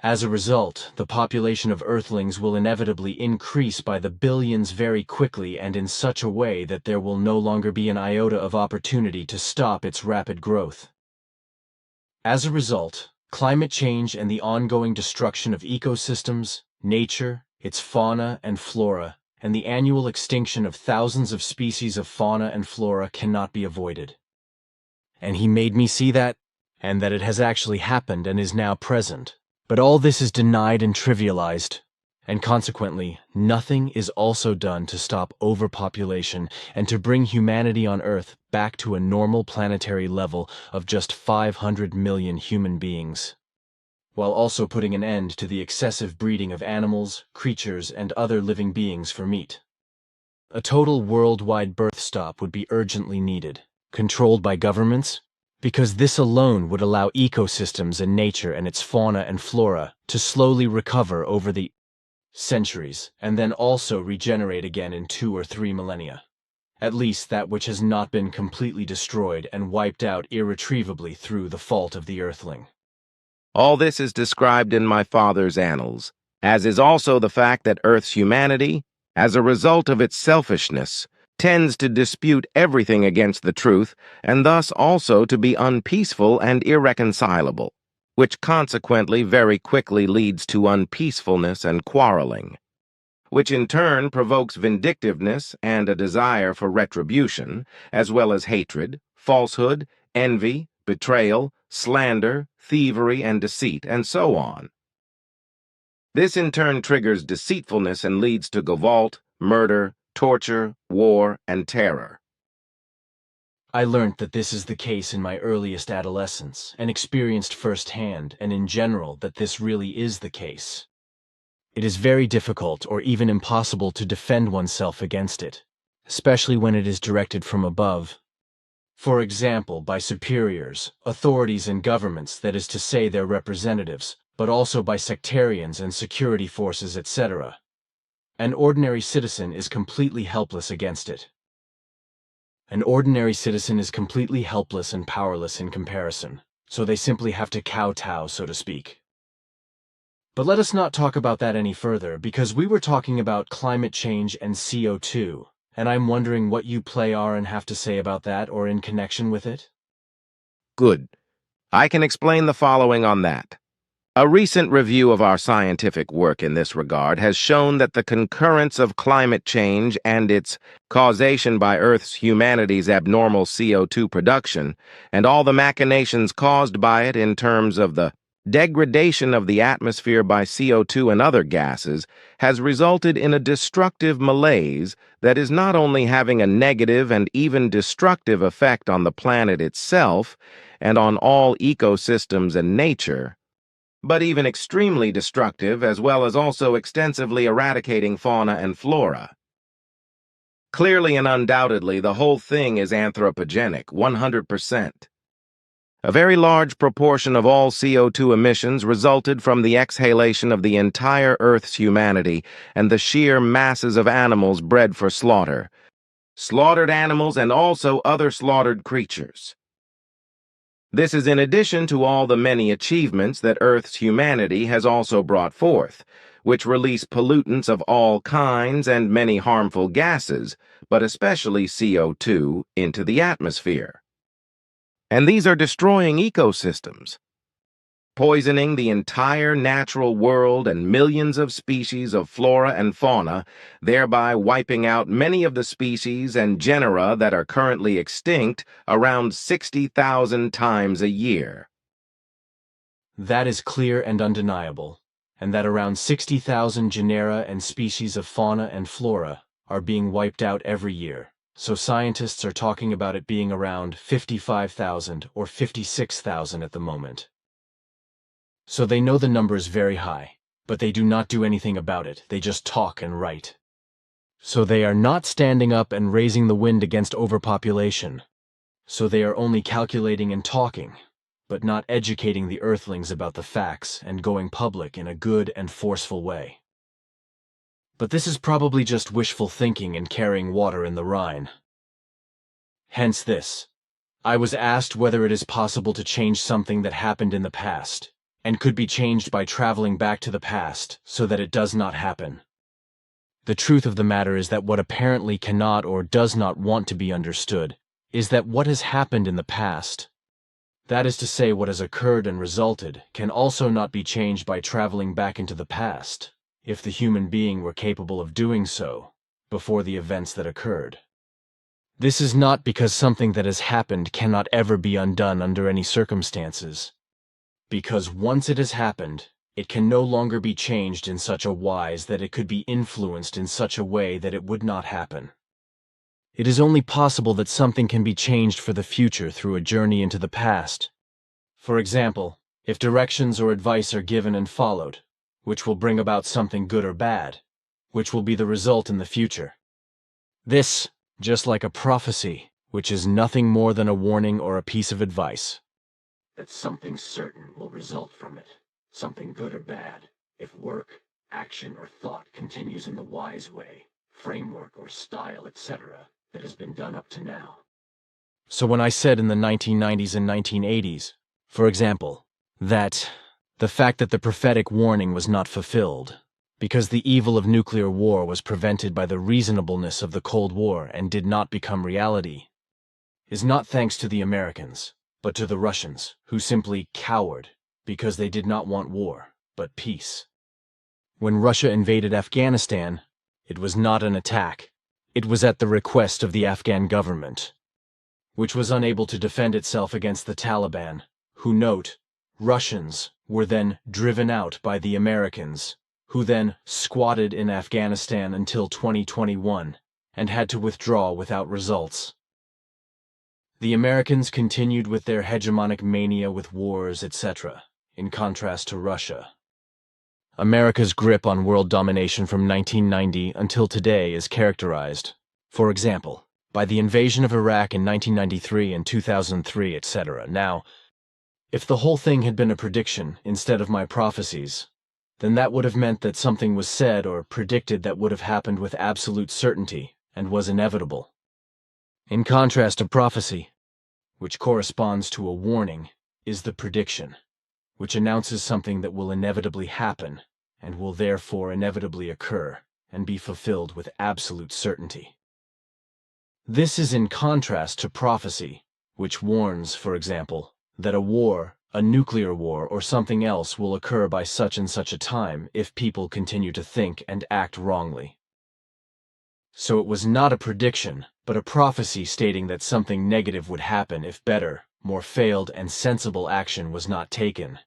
[SPEAKER 3] as a result, the population of Earthlings will inevitably increase by the billions very quickly and in such a way that there will no longer be an iota of opportunity to stop its rapid growth. As a result, climate change and the ongoing destruction of ecosystems, nature, its fauna and flora, and the annual extinction of thousands of species of fauna and flora cannot be avoided. And he made me see that, and that it has actually happened and is now present. But all this is denied and trivialized, and consequently, nothing is also done to stop overpopulation and to bring humanity on Earth back to a normal planetary level of just 500 million human beings, while also putting an end to the excessive breeding of animals, creatures, and other living beings for meat. A total worldwide birth stop would be urgently needed, controlled by governments, because this alone would allow ecosystems and nature and its fauna and flora to slowly recover over the centuries and then also regenerate again in 2 or 3 millennia. At least that which has not been completely destroyed and wiped out irretrievably through the fault of the Earthling.
[SPEAKER 2] All this is described in my father's annals, as is also the fact that Earth's humanity, as a result of its selfishness, tends to dispute everything against the truth, and thus also to be unpeaceful and irreconcilable, which consequently very quickly leads to unpeacefulness and quarreling, which in turn provokes vindictiveness and a desire for retribution, as well as hatred, falsehood, envy, betrayal, slander, thievery, and deceit, and so on. This in turn triggers deceitfulness and leads to gavolt, murder, torture, war, and terror.
[SPEAKER 3] I learnt that this is the case in my earliest adolescence, and experienced firsthand, and in general, that this really is the case. It is very difficult or even impossible to defend oneself against it, especially when it is directed from above. For example, by superiors, authorities and governments, that is to say their representatives, but also by sectarians and security forces, etc. An ordinary citizen is completely helpless against it. An ordinary citizen is completely helpless and powerless in comparison, so they simply have to kowtow, so to speak. But let us not talk about that any further, because we were talking about climate change and CO2, and I'm wondering what you and have to say about that or in connection with it?
[SPEAKER 2] Good. I can explain the following on that. A recent review of our scientific work in this regard has shown that the concurrence of climate change and its causation by Earth's humanity's abnormal CO2 production, and all the machinations caused by it in terms of the degradation of the atmosphere by CO2 and other gases, has resulted in a destructive malaise that is not only having a negative and even destructive effect on the planet itself and on all ecosystems and nature, but even extremely destructive, as well as also extensively eradicating fauna and flora. Clearly and undoubtedly, the whole thing is anthropogenic, 100%. A very large proportion of all CO2 emissions resulted from the exhalation of the entire Earth's humanity and the sheer masses of animals bred for slaughter. Slaughtered animals and also other slaughtered creatures. This is in addition to all the many achievements that Earth's humanity has also brought forth, which release pollutants of all kinds and many harmful gases, but especially CO2, into the atmosphere. And these are destroying ecosystems, poisoning the entire natural world and millions of species of flora and fauna, thereby wiping out many of the species and genera that are currently extinct around 60,000 times a year.
[SPEAKER 3] That is clear and undeniable, and that around 60,000 genera and species of fauna and flora are being wiped out every year. So scientists are talking about it being around 55,000 or 56,000 at the moment. So they know the number is very high, but they do not do anything about it. They just talk and write. So they are not standing up and raising the wind against overpopulation. So they are only calculating and talking, but not educating the Earthlings about the facts and going public in a good and forceful way. But this is probably just wishful thinking and carrying water in the Rhine. Hence this. I was asked whether it is possible to change something that happened in the past, and could be changed by traveling back to the past so that it does not happen. The truth of the matter is that what apparently cannot or does not want to be understood is that what has happened in the past, that is to say what has occurred and resulted, can also not be changed by traveling back into the past, if the human being were capable of doing so before the events that occurred. This is not because something that has happened cannot ever be undone under any circumstances. Because once it has happened, it can no longer be changed in such a wise that it could be influenced in such a way that it would not happen. It is only possible that something can be changed for the future through a journey into the past. For example, if directions or advice are given and followed, which will bring about something good or bad, which will be the result in the future. This, just like a prophecy, which is nothing more than a warning or a piece of advice.
[SPEAKER 5] That something certain will result from it, something good or bad, if work, action, or thought continues in the wise way, framework or style, etc., that has been done up to now.
[SPEAKER 3] So when I said in the 1990s and 1980s, for example, that the fact that the prophetic warning was not fulfilled, because the evil of nuclear war was prevented by the reasonableness of the Cold War and did not become reality, is not thanks to the Americans, but to the Russians, who simply cowered because they did not want war, but peace. When Russia invaded Afghanistan, it was not an attack. It was at the request of the Afghan government, which was unable to defend itself against the Taliban, who, note, Russians were then driven out by the Americans, who then squatted in Afghanistan until 2021 and had to withdraw without results. The Americans continued with their hegemonic mania with wars, etc., in contrast to Russia. America's grip on world domination from 1990 until today is characterized, for example, by the invasion of Iraq in 1993 and 2003, etc. Now, if the whole thing had been a prediction instead of my prophecies, then that would have meant that something was said or predicted that would have happened with absolute certainty and was inevitable. In contrast to prophecy, which corresponds to a warning, is the prediction, which announces something that will inevitably happen and will therefore inevitably occur and be fulfilled with absolute certainty. This is in contrast to prophecy, which warns, for example, that a war, a nuclear war, or something else will occur by such and such a time if people continue to think and act wrongly. So it was not a prediction, but a prophecy stating that something negative would happen if better, more failed and sensible action was not taken.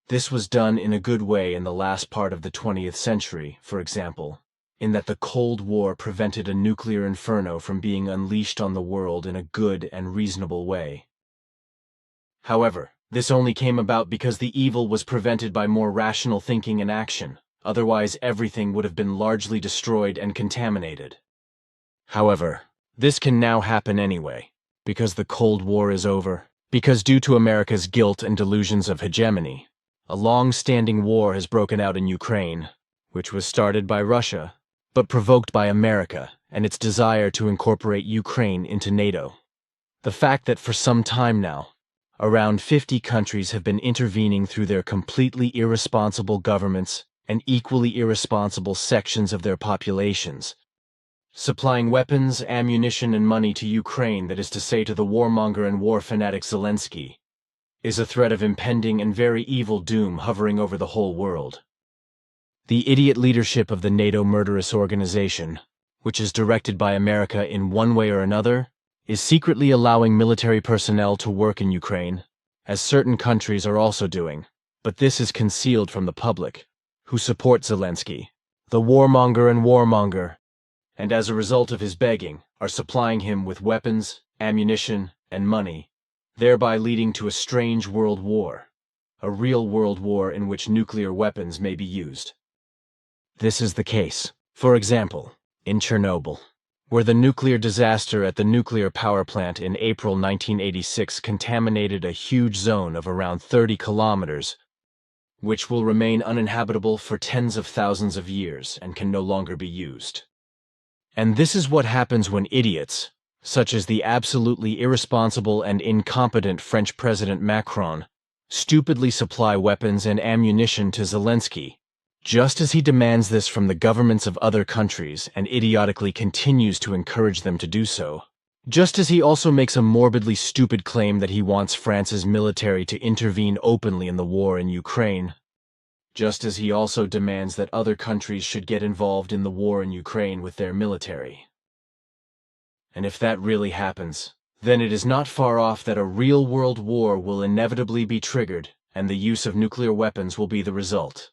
[SPEAKER 3] This was done in a good way in the last part of the 20th century, for example, in that the Cold War prevented a nuclear inferno from being unleashed on the world in a good and reasonable way. However, This only came about because the evil was prevented by more rational thinking and action. Otherwise, everything would have been largely destroyed and contaminated. However, this can now happen anyway, because the Cold War is over, because due to America's guilt and delusions of hegemony, a long-standing war has broken out in Ukraine, which was started by Russia, but provoked by America and its desire to incorporate Ukraine into NATO. The fact that for some time now, around 50 countries have been intervening through their completely irresponsible governments and equally irresponsible sections of their populations, supplying weapons, ammunition, and money to Ukraine, that is to say to the warmonger and war fanatic Zelensky, is a threat of impending and very evil doom hovering over the whole world. The idiot leadership of the NATO murderous organization, which is directed by America in one way or another, is secretly allowing military personnel to work in Ukraine, as certain countries are also doing, but this is concealed from the public, who support Zelensky, the warmonger, and as a result of his begging, are supplying him with weapons, ammunition, and money, thereby leading to a strange world war, a real world war in which nuclear weapons may be used. This is the case, for example, in Chernobyl, where the nuclear disaster at the nuclear power plant in April 1986 contaminated a huge zone of around 30 kilometers, which will remain uninhabitable for tens of thousands of years and can no longer be used. And this is what happens when idiots, such as the absolutely irresponsible and incompetent French President Macron, stupidly supply weapons and ammunition to Zelensky, just as he demands this from the governments of other countries and idiotically continues to encourage them to do so, just as he also makes a morbidly stupid claim that he wants France's military to intervene openly in the war in Ukraine, just as he also demands that other countries should get involved in the war in Ukraine with their military. And if that really happens, then it is not far off that a real world war will inevitably be triggered and the use of nuclear weapons will be the result.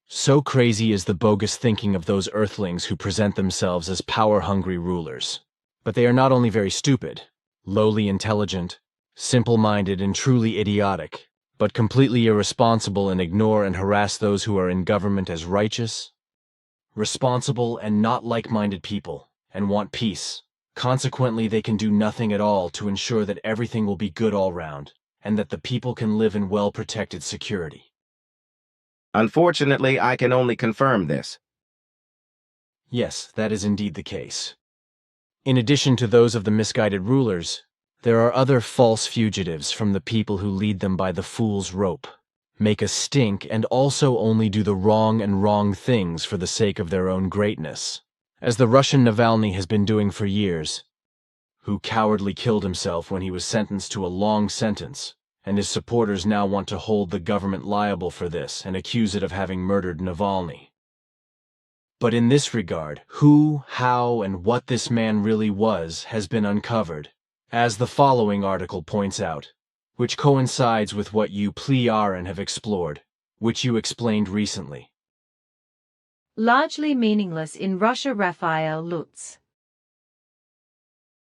[SPEAKER 3] So crazy is the bogus thinking of those earthlings who present themselves as power-hungry rulers. But they are not only very stupid, lowly intelligent, simple-minded, and truly idiotic, but completely irresponsible and ignore and harass those who are in government as righteous, responsible, and not like-minded people, and want peace. Consequently, they can do nothing at all to ensure that everything will be good all round, and that the people can live in well-protected security.
[SPEAKER 2] Unfortunately, I can only confirm this.
[SPEAKER 3] Yes, that is indeed the case. In addition to those of the misguided rulers, there are other false fugitives from the people who lead them by the fool's rope, make a stink, and also only do the wrong things for the sake of their own greatness, as the Russian Navalny has been doing for years, who cowardly killed himself when he was sentenced to a long sentence, and his supporters now want to hold the government liable for this and accuse it of having murdered Navalny. But in this regard, who, how, and what this man really was has been uncovered, as the following article points out, which coincides with what you Pliaren have explored, which you explained recently.
[SPEAKER 6] Largely meaningless in Russia. Raphael Lutz.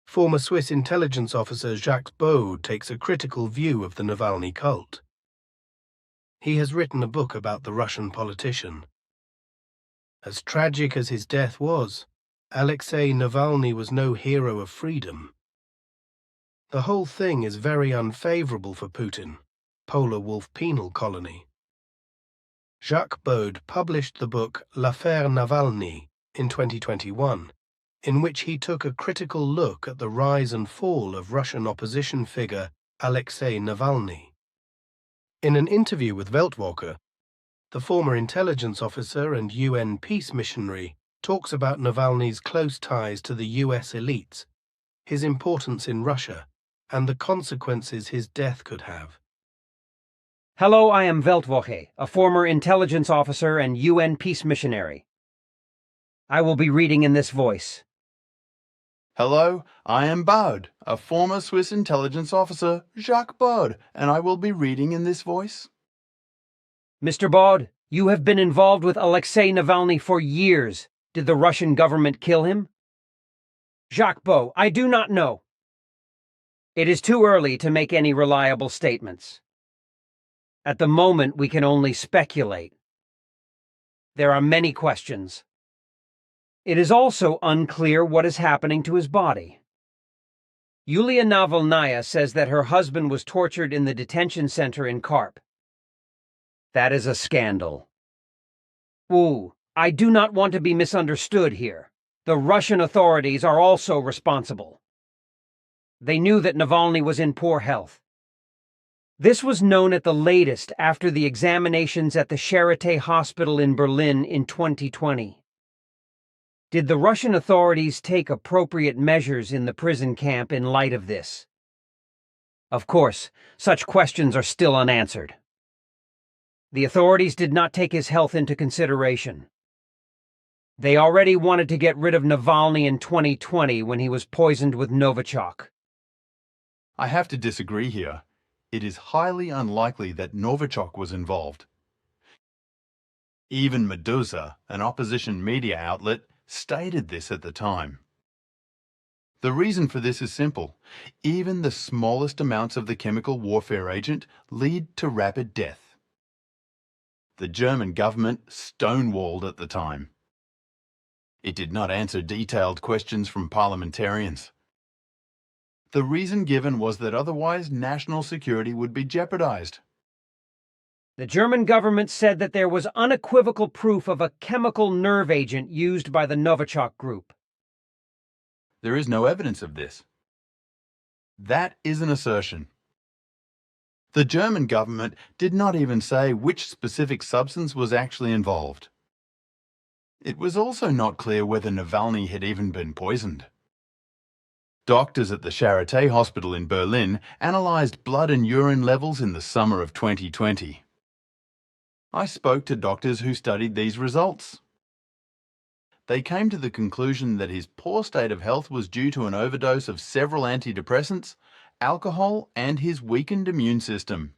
[SPEAKER 7] Former Swiss intelligence officer Jacques Bode takes a critical view of the Navalny cult. He has written a book about the Russian politician. As tragic as his death was, Alexei Navalny was no hero of freedom. The whole thing is very unfavorable for Putin, Polar Wolf Penal Colony. Jacques Bode published the book L'Affaire Navalny in 2021, in which he took a critical look at the rise and fall of Russian opposition figure Alexei Navalny. In an interview with Weltwoche, the former intelligence officer and UN peace missionary talks about Navalny's close ties to the US elites, his importance in Russia, and the consequences his death could have.
[SPEAKER 8] Hello, I am Weltwoche, a former intelligence officer and UN peace missionary. I will be reading in this voice.
[SPEAKER 9] Hello, I am Bode, a former Swiss intelligence officer, Jacques Bode, and I will be reading in this voice.
[SPEAKER 8] Mr. Bode, you have been involved with Alexei Navalny for years. Did the Russian government kill him? Jacques Bode, I do not know. It is too early to make any reliable statements. At the moment, we can only speculate. There are many questions. It is also unclear what is happening to his body. Yulia Navalnaya says that her husband was tortured in the detention center in Karp. That is a scandal. Ooh, I do not want to be misunderstood here. The Russian authorities are also responsible. They knew that Navalny was in poor health. This was known at the latest after the examinations at the Charité Hospital in Berlin in 2020. Did the Russian authorities take appropriate measures in the prison camp in light of this? Of course, such questions are still unanswered. The authorities did not take his health into consideration. They already wanted to get rid of Navalny in 2020 when he was poisoned with Novichok.
[SPEAKER 9] I have to disagree here. It is highly unlikely that Novichok was involved. Even Meduza, an opposition media outlet, stated this at the time. The reason for this is simple. Even the smallest amounts of the chemical warfare agent lead to rapid death. The German government stonewalled at the time. It did not answer detailed questions from parliamentarians. The reason given was that otherwise national security would be jeopardized.
[SPEAKER 8] The German government said that there was unequivocal proof of a chemical nerve agent used by the Novichok group.
[SPEAKER 9] There is no evidence of this. That is an assertion. The German government did not even say which specific substance was actually involved. It was also not clear whether Navalny had even been poisoned. Doctors at the Charité Hospital in Berlin analyzed blood and urine levels in the summer of 2020. I spoke to doctors who studied these results. They came to the conclusion that his poor state of health was due to an overdose of several antidepressants, alcohol, and his weakened immune system.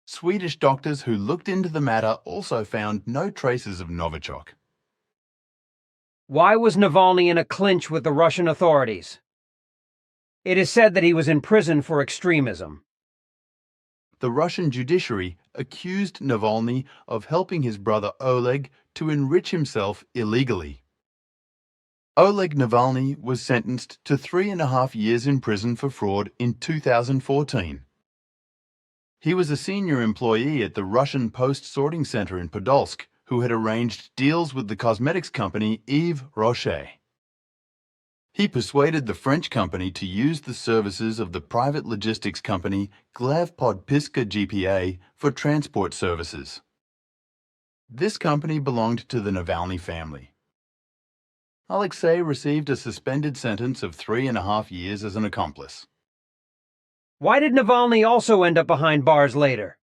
[SPEAKER 9] Swedish doctors who looked into the matter also found no traces of Novichok.
[SPEAKER 8] Why was Navalny in a clinch with the Russian authorities? It is said that he was in prison for extremism.
[SPEAKER 9] The Russian judiciary accused Navalny of helping his brother Oleg to enrich himself illegally. Oleg Navalny was sentenced to 3.5 years in prison for fraud in 2014. He was a senior employee at the Russian Post Sorting Center in Podolsk who had arranged deals with the cosmetics company Yves Rocher. He persuaded the French company to use the services of the private logistics company Glavpodpiska GPA for transport services. This company belonged to the Navalny family. Alexei received a suspended sentence of 3.5 years as an accomplice.
[SPEAKER 8] Why did Navalny also end up behind bars later?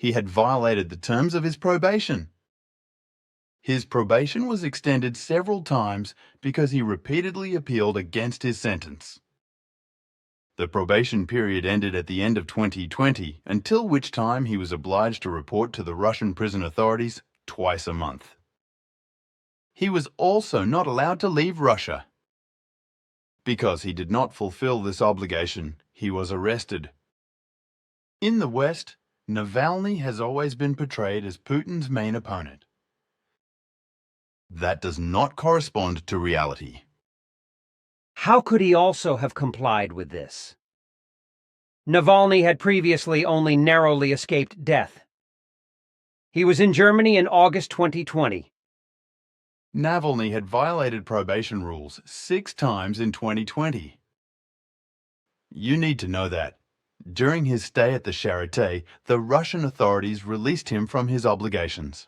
[SPEAKER 9] He had violated the terms of his probation. His probation was extended several times because he repeatedly appealed against his sentence. The probation period ended at the end of 2020, until which time he was obliged to report to the Russian prison authorities twice a month. He was also not allowed to leave Russia. Because he did not fulfill this obligation, he was arrested. In the West, Navalny has always been portrayed as Putin's main opponent. That does not correspond to reality.
[SPEAKER 8] How could he also have complied with this? Navalny had previously only narrowly escaped death. He was in Germany in August 2020.
[SPEAKER 9] Navalny had violated probation rules 6 times in 2020. You need to know that. During his stay at the Charité, the Russian authorities released him from his obligations.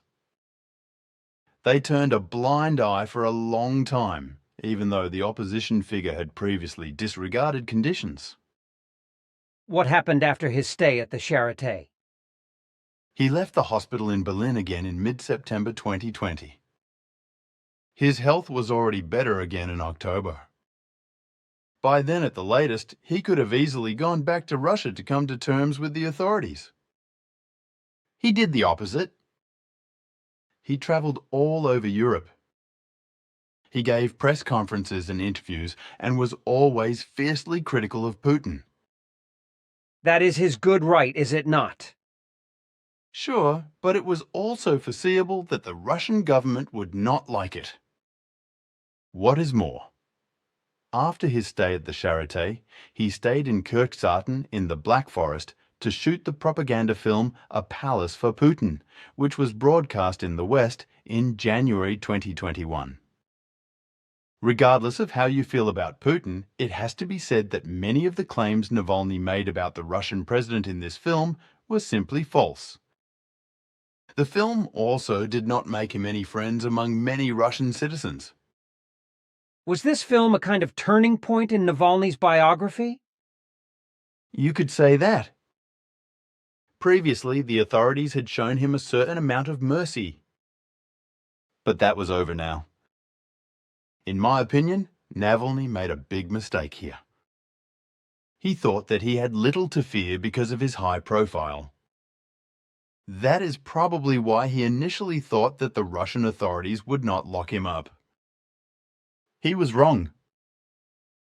[SPEAKER 9] They turned a blind eye for a long time, even though the opposition figure had previously disregarded conditions.
[SPEAKER 8] What happened after his stay at the Charité?
[SPEAKER 9] He left the hospital in Berlin again in mid-September 2020. His health was already better again in October. By then, at the latest, he could have easily gone back to Russia to come to terms with the authorities. He did the opposite. He traveled all over Europe. He gave press conferences and interviews and was always fiercely critical of Putin.
[SPEAKER 8] That is his good right, is it not?
[SPEAKER 9] Sure, but it was also foreseeable that the Russian government would not like it. What is more, after his stay at the Charité, he stayed in Kirchzarten in the Black Forest to shoot the propaganda film A Palace for Putin, which was broadcast in the West in January 2021. Regardless of how you feel about Putin, it has to be said that many of the claims Navalny made about the Russian president in this film were simply false. The film also did not make him any friends among many Russian citizens.
[SPEAKER 8] Was this film a kind of turning point in Navalny's biography?
[SPEAKER 9] You could say that. Previously, the authorities had shown him a certain amount of mercy. But that was over now. In my opinion, Navalny made a big mistake here. He thought that he had little to fear because of his high profile. That is probably why he initially thought that the Russian authorities would not lock him up. He was wrong.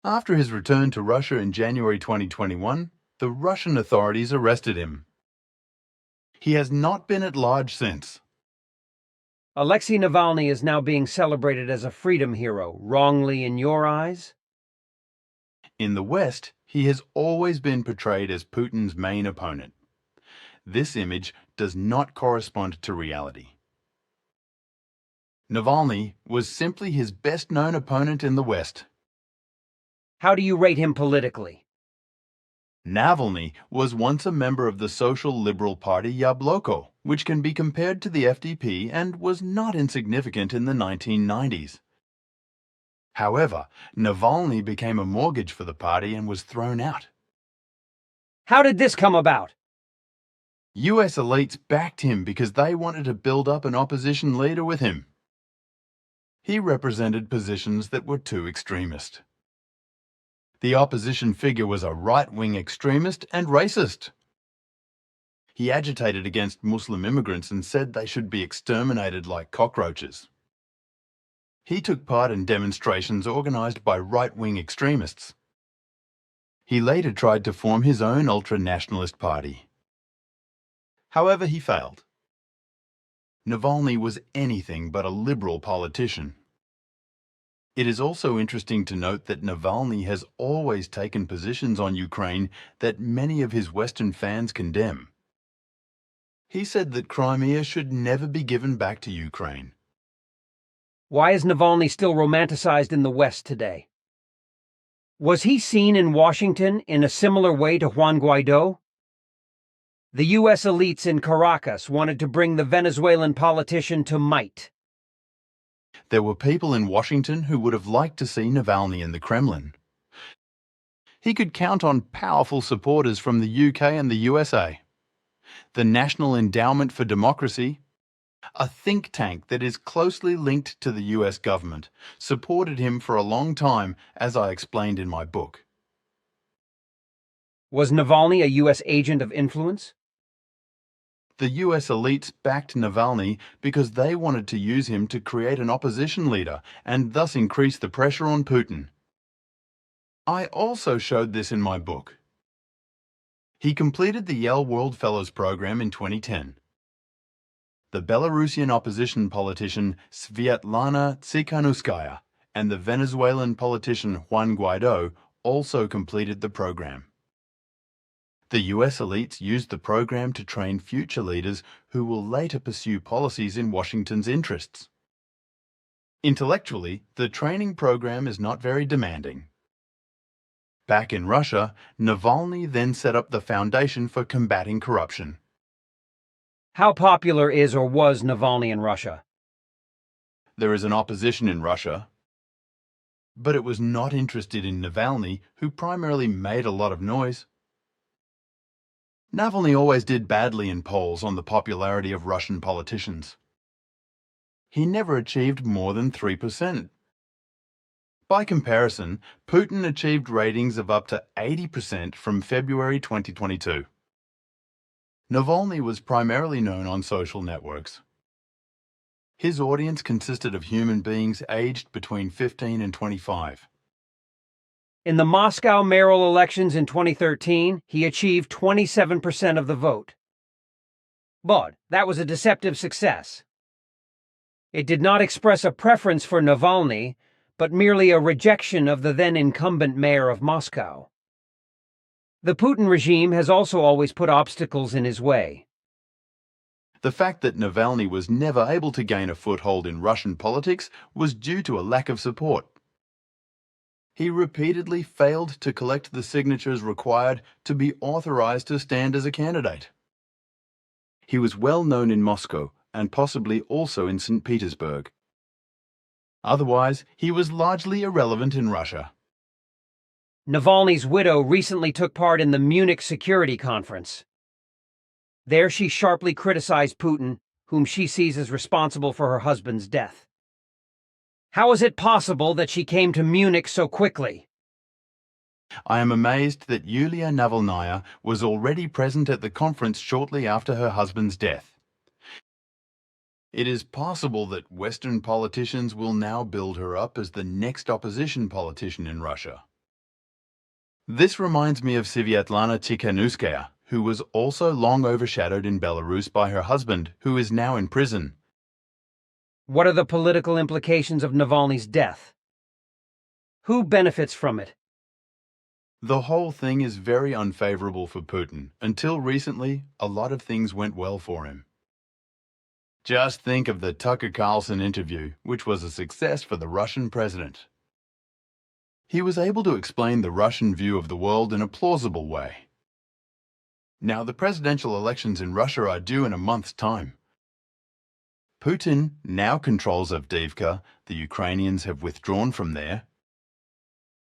[SPEAKER 9] After his return to Russia in January 2021, the Russian authorities arrested him. He has not been at large since.
[SPEAKER 8] Alexei Navalny is now being celebrated as a freedom hero, wrongly in your eyes?
[SPEAKER 9] In the West, he has always been portrayed as Putin's main opponent. This image does not correspond to reality. Navalny was simply his best-known opponent in the West.
[SPEAKER 8] How do you rate him politically?
[SPEAKER 9] Navalny was once a member of the social liberal party Yabloko, which can be compared to the FDP and was not insignificant in the 1990s. However, Navalny became a mortgage for the party and was thrown out.
[SPEAKER 8] How did this come about?
[SPEAKER 9] US elites backed him because they wanted to build up an opposition leader with him. He represented positions that were too extremist. The opposition figure was a right-wing extremist and racist. He agitated against Muslim immigrants and said they should be exterminated like cockroaches. He took part in demonstrations organized by right-wing extremists. He later tried to form his own ultra-nationalist party. However, he failed. Navalny was anything but a liberal politician. It is also interesting to note that Navalny has always taken positions on Ukraine that many of his Western fans condemn. He said that Crimea should never be given back to Ukraine.
[SPEAKER 8] Why is Navalny still romanticized in the West today? Was he seen in Washington in a similar way to Juan Guaido? The U.S. elites in Caracas wanted to bring the Venezuelan politician to might.
[SPEAKER 9] There were people in Washington who would have liked to see Navalny in the Kremlin. He could count on powerful supporters from the UK and the USA. The National Endowment for Democracy, a think tank that is closely linked to the US government, supported him for a long time, as I explained in my book.
[SPEAKER 8] Was Navalny a U.S. agent of influence?
[SPEAKER 9] The US elites backed Navalny because they wanted to use him to create an opposition leader and thus increase the pressure on Putin. I also showed this in my book. He completed the Yale World Fellows Program in 2010. The Belarusian opposition politician Sviatlana Tsikhanouskaya and the Venezuelan politician Juan Guaido also completed the program. The US elites used the program to train future leaders who will later pursue policies in Washington's interests. Intellectually, the training program is not very demanding. Back in Russia, Navalny then set up the Foundation for Combating Corruption.
[SPEAKER 8] How popular is or was Navalny in Russia?
[SPEAKER 9] There is an opposition in Russia, but it was not interested in Navalny, who primarily made a lot of noise. Navalny always did badly in polls on the popularity of Russian politicians. He never achieved more than 3%. By comparison, Putin achieved ratings of up to 80% from February 2022. Navalny was primarily known on social networks. His audience consisted of human beings aged between 15 and 25.
[SPEAKER 8] In the Moscow mayoral elections in 2013, he achieved 27% of the vote. But that was a deceptive success. It did not express a preference for Navalny, but merely a rejection of the then incumbent mayor of Moscow. The Putin regime has also always put obstacles in his way.
[SPEAKER 9] The fact that Navalny was never able to gain a foothold in Russian politics was due to a lack of support. He repeatedly failed to collect the signatures required to be authorized to stand as a candidate. He was well known in Moscow and possibly also in St. Petersburg. Otherwise, he was largely irrelevant in Russia.
[SPEAKER 8] Navalny's widow recently took part in the Munich Security Conference. There she sharply criticized Putin, whom she sees as responsible for her husband's death. How is it possible that she came to Munich so quickly?
[SPEAKER 9] I am amazed that Yulia Navalnaya was already present at the conference shortly after her husband's death. It is possible that Western politicians will now build her up as the next opposition politician in Russia. This reminds me of Sviatlana Tikhanovskaya, who was also long overshadowed in Belarus by her husband, who is now in prison.
[SPEAKER 8] What are the political implications of Navalny's death? Who benefits from it?
[SPEAKER 9] The whole thing is very unfavorable for Putin. Until recently, a lot of things went well for him. Just think of the Tucker Carlson interview, which was a success for the Russian president. He was able to explain the Russian view of the world in a plausible way. Now, the presidential elections in Russia are due in a month's time. Putin now controls Avdiivka. The Ukrainians have withdrawn from there.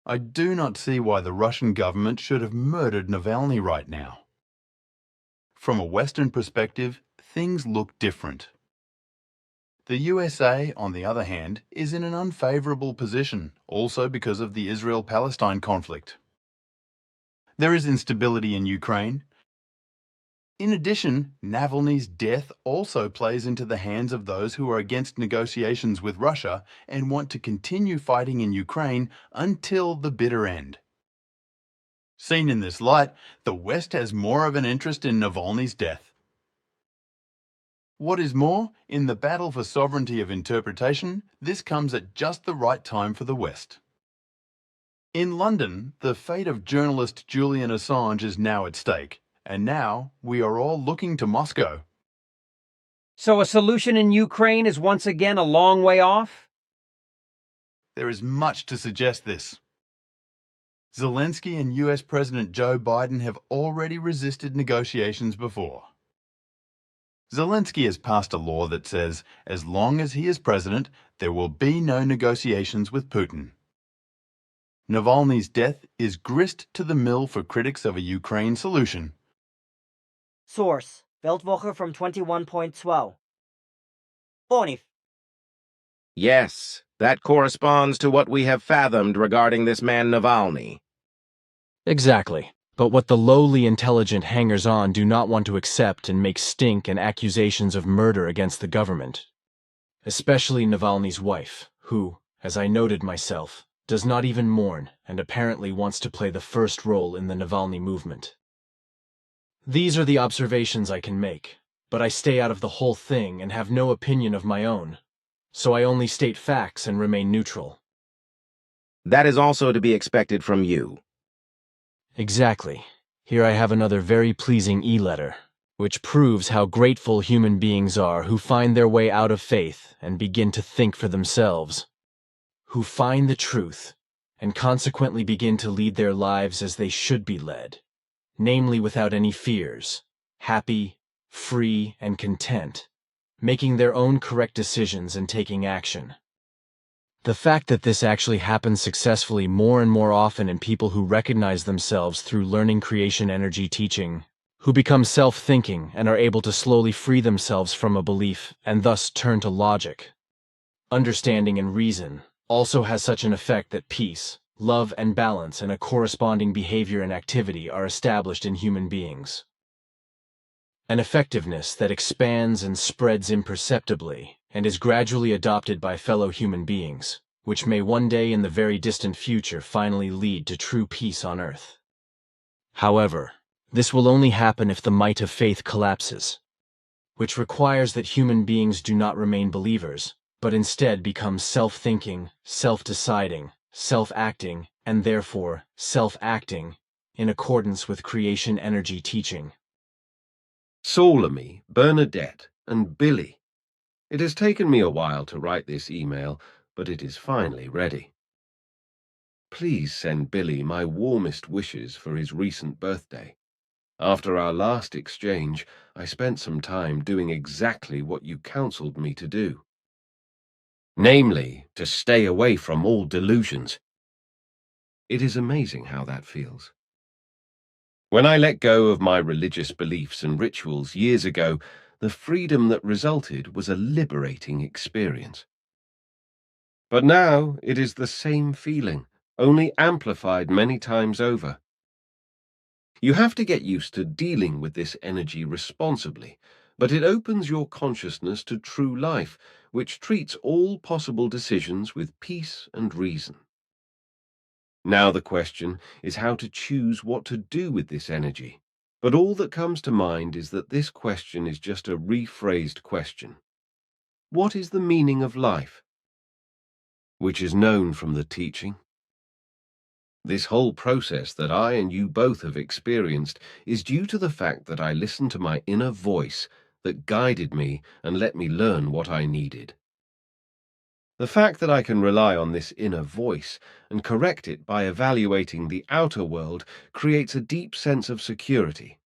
[SPEAKER 9] I do not see why the Russian government should have murdered Navalny right now. From a Western perspective, things look different. The USA, on the other hand, is in an unfavorable position, also because of the Israel-Palestine conflict. There is instability in Ukraine. In addition, Navalny's death also plays into the hands of those who are against negotiations with Russia and want to continue fighting in Ukraine until the bitter end. Seen in this light, the West has more of an interest in Navalny's death. What is more, in the battle for sovereignty of interpretation, this comes at just the right time for the West. In London, the fate of journalist Julian Assange is now at stake, and now we are all looking to Moscow.
[SPEAKER 8] So a solution in Ukraine is once again a long way off?
[SPEAKER 9] There is much to suggest this. Zelensky and US President Joe Biden have already resisted negotiations before. Zelensky has passed a law that says, as long as he is president, there will be no negotiations with Putin. Navalny's death is grist to the mill for critics of a Ukraine solution.
[SPEAKER 1] Source: Weltwoche from 21.12. Bonif.
[SPEAKER 2] Yes, that corresponds to what we have fathomed regarding this man Navalny.
[SPEAKER 3] Exactly. But what the lowly intelligent hangers-on do not want to accept and make stink and accusations of murder against the government. Especially Navalny's wife, who, as I noted myself, does not even mourn and apparently wants to play the first role in the Navalny movement. These are the observations I can make, but I stay out of the whole thing and have no opinion of my own, so I only state facts and remain neutral.
[SPEAKER 2] That is also to be expected from you.
[SPEAKER 3] Exactly. Here I have another very pleasing e-letter, which proves how grateful human beings are who find their way out of faith and begin to think for themselves, who find the truth, and consequently begin to lead their lives as they should be led, namely without any fears, happy, free, and content, making their own correct decisions and taking action. The fact that this actually happens successfully more and more often in people who recognize themselves through learning creation energy teaching, who become self-thinking and are able to slowly free themselves from a belief and thus turn to logic, understanding and reason, also has such an effect that peace, love and balance and a corresponding behavior and activity are established in human beings. An effectiveness that expands and spreads imperceptibly and is gradually adopted by fellow human beings, which may one day in the very distant future finally lead to true peace on Earth. However, this will only happen if the might of faith collapses, which requires that human beings do not remain believers, but instead become self-thinking, self-deciding, self-acting, and therefore self-acting, in accordance with creation energy teaching.
[SPEAKER 10] Salome, Bernadette, and Billy. It has taken me a while to write this email, but it is finally ready. Please send Billy my warmest wishes for his recent birthday. After our last exchange, I spent some time doing exactly what you counseled me to do. Namely, to stay away from all delusions. It is amazing how that feels. When I let go of my religious beliefs and rituals years ago, the freedom that resulted was a liberating experience. But now it is the same feeling, only amplified many times over. You have to get used to dealing with this energy responsibly, but it opens your consciousness to true life, which treats all possible decisions with peace and reason. Now the question is how to choose what to do with this energy. But all that comes to mind is that this question is just a rephrased question. What is the meaning of life? Which is known from the teaching. This whole process that I and you both have experienced is due to the fact that I listened to my inner voice that guided me and let me learn what I needed. The fact that I can rely on this inner voice and correct it by evaluating the outer world creates a deep sense of security.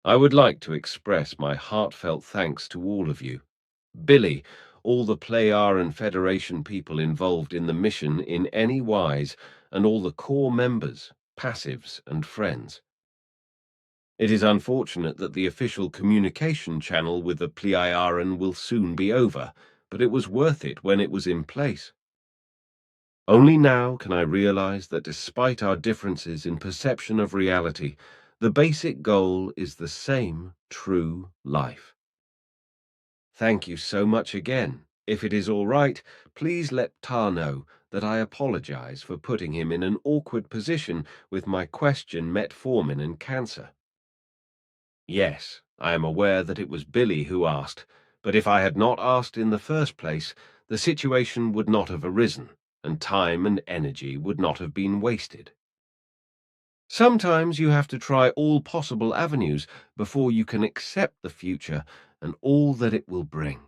[SPEAKER 10] I would like to express my heartfelt thanks to all of you. Billy, all the Plejaren and Federation people involved in the mission in any wise, and all the core members, passives, and friends. It is unfortunate that the official communication channel with the Plejaren will soon be over, but it was worth it when it was in place. Only now can I realize that despite our differences in perception of reality, the basic goal is the same true life. Thank you so much again. If it is all right, please let Tar know that I apologize for putting him in an awkward position with my question metformin and cancer. Yes, I am aware that it was Billy who asked, but if I had not asked in the first place, the situation would not have arisen, and time and energy would not have been wasted. Sometimes you have to try all possible avenues before you can accept the future and all that it will bring.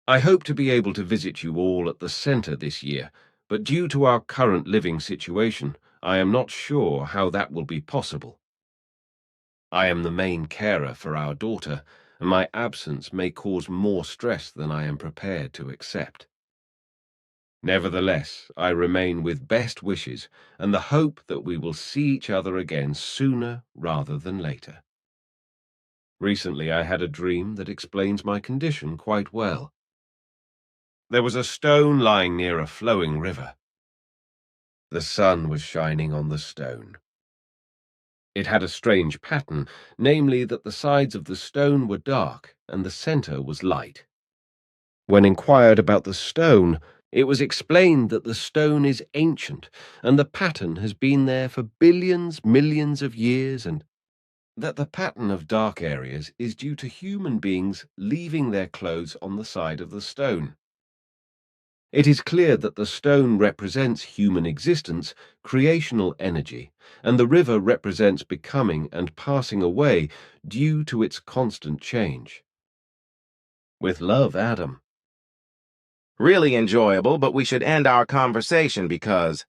[SPEAKER 10] I hope to be able to visit you all at the center this year, but due to our current living situation, I am not sure how that will be possible. I am the main carer for our daughter, and my absence may cause more stress than I am prepared to accept. Nevertheless, I remain with best wishes and the hope that we will see each other again sooner rather than later. Recently I had a dream that explains my condition quite well. There was a stone lying near a flowing river. The sun was shining on the stone. It had a strange pattern, namely that the sides of the stone were dark and the center was light. When inquired about the stone, it was explained that the stone is ancient and the pattern has been there for billions, millions of years, and that the pattern of dark areas is due to human beings leaving their clothes on the side of the stone. It is clear that the stone represents human existence, creational energy, and the river represents becoming and passing away due to its constant change. With love, Adam.
[SPEAKER 2] Really enjoyable, but we should end our conversation because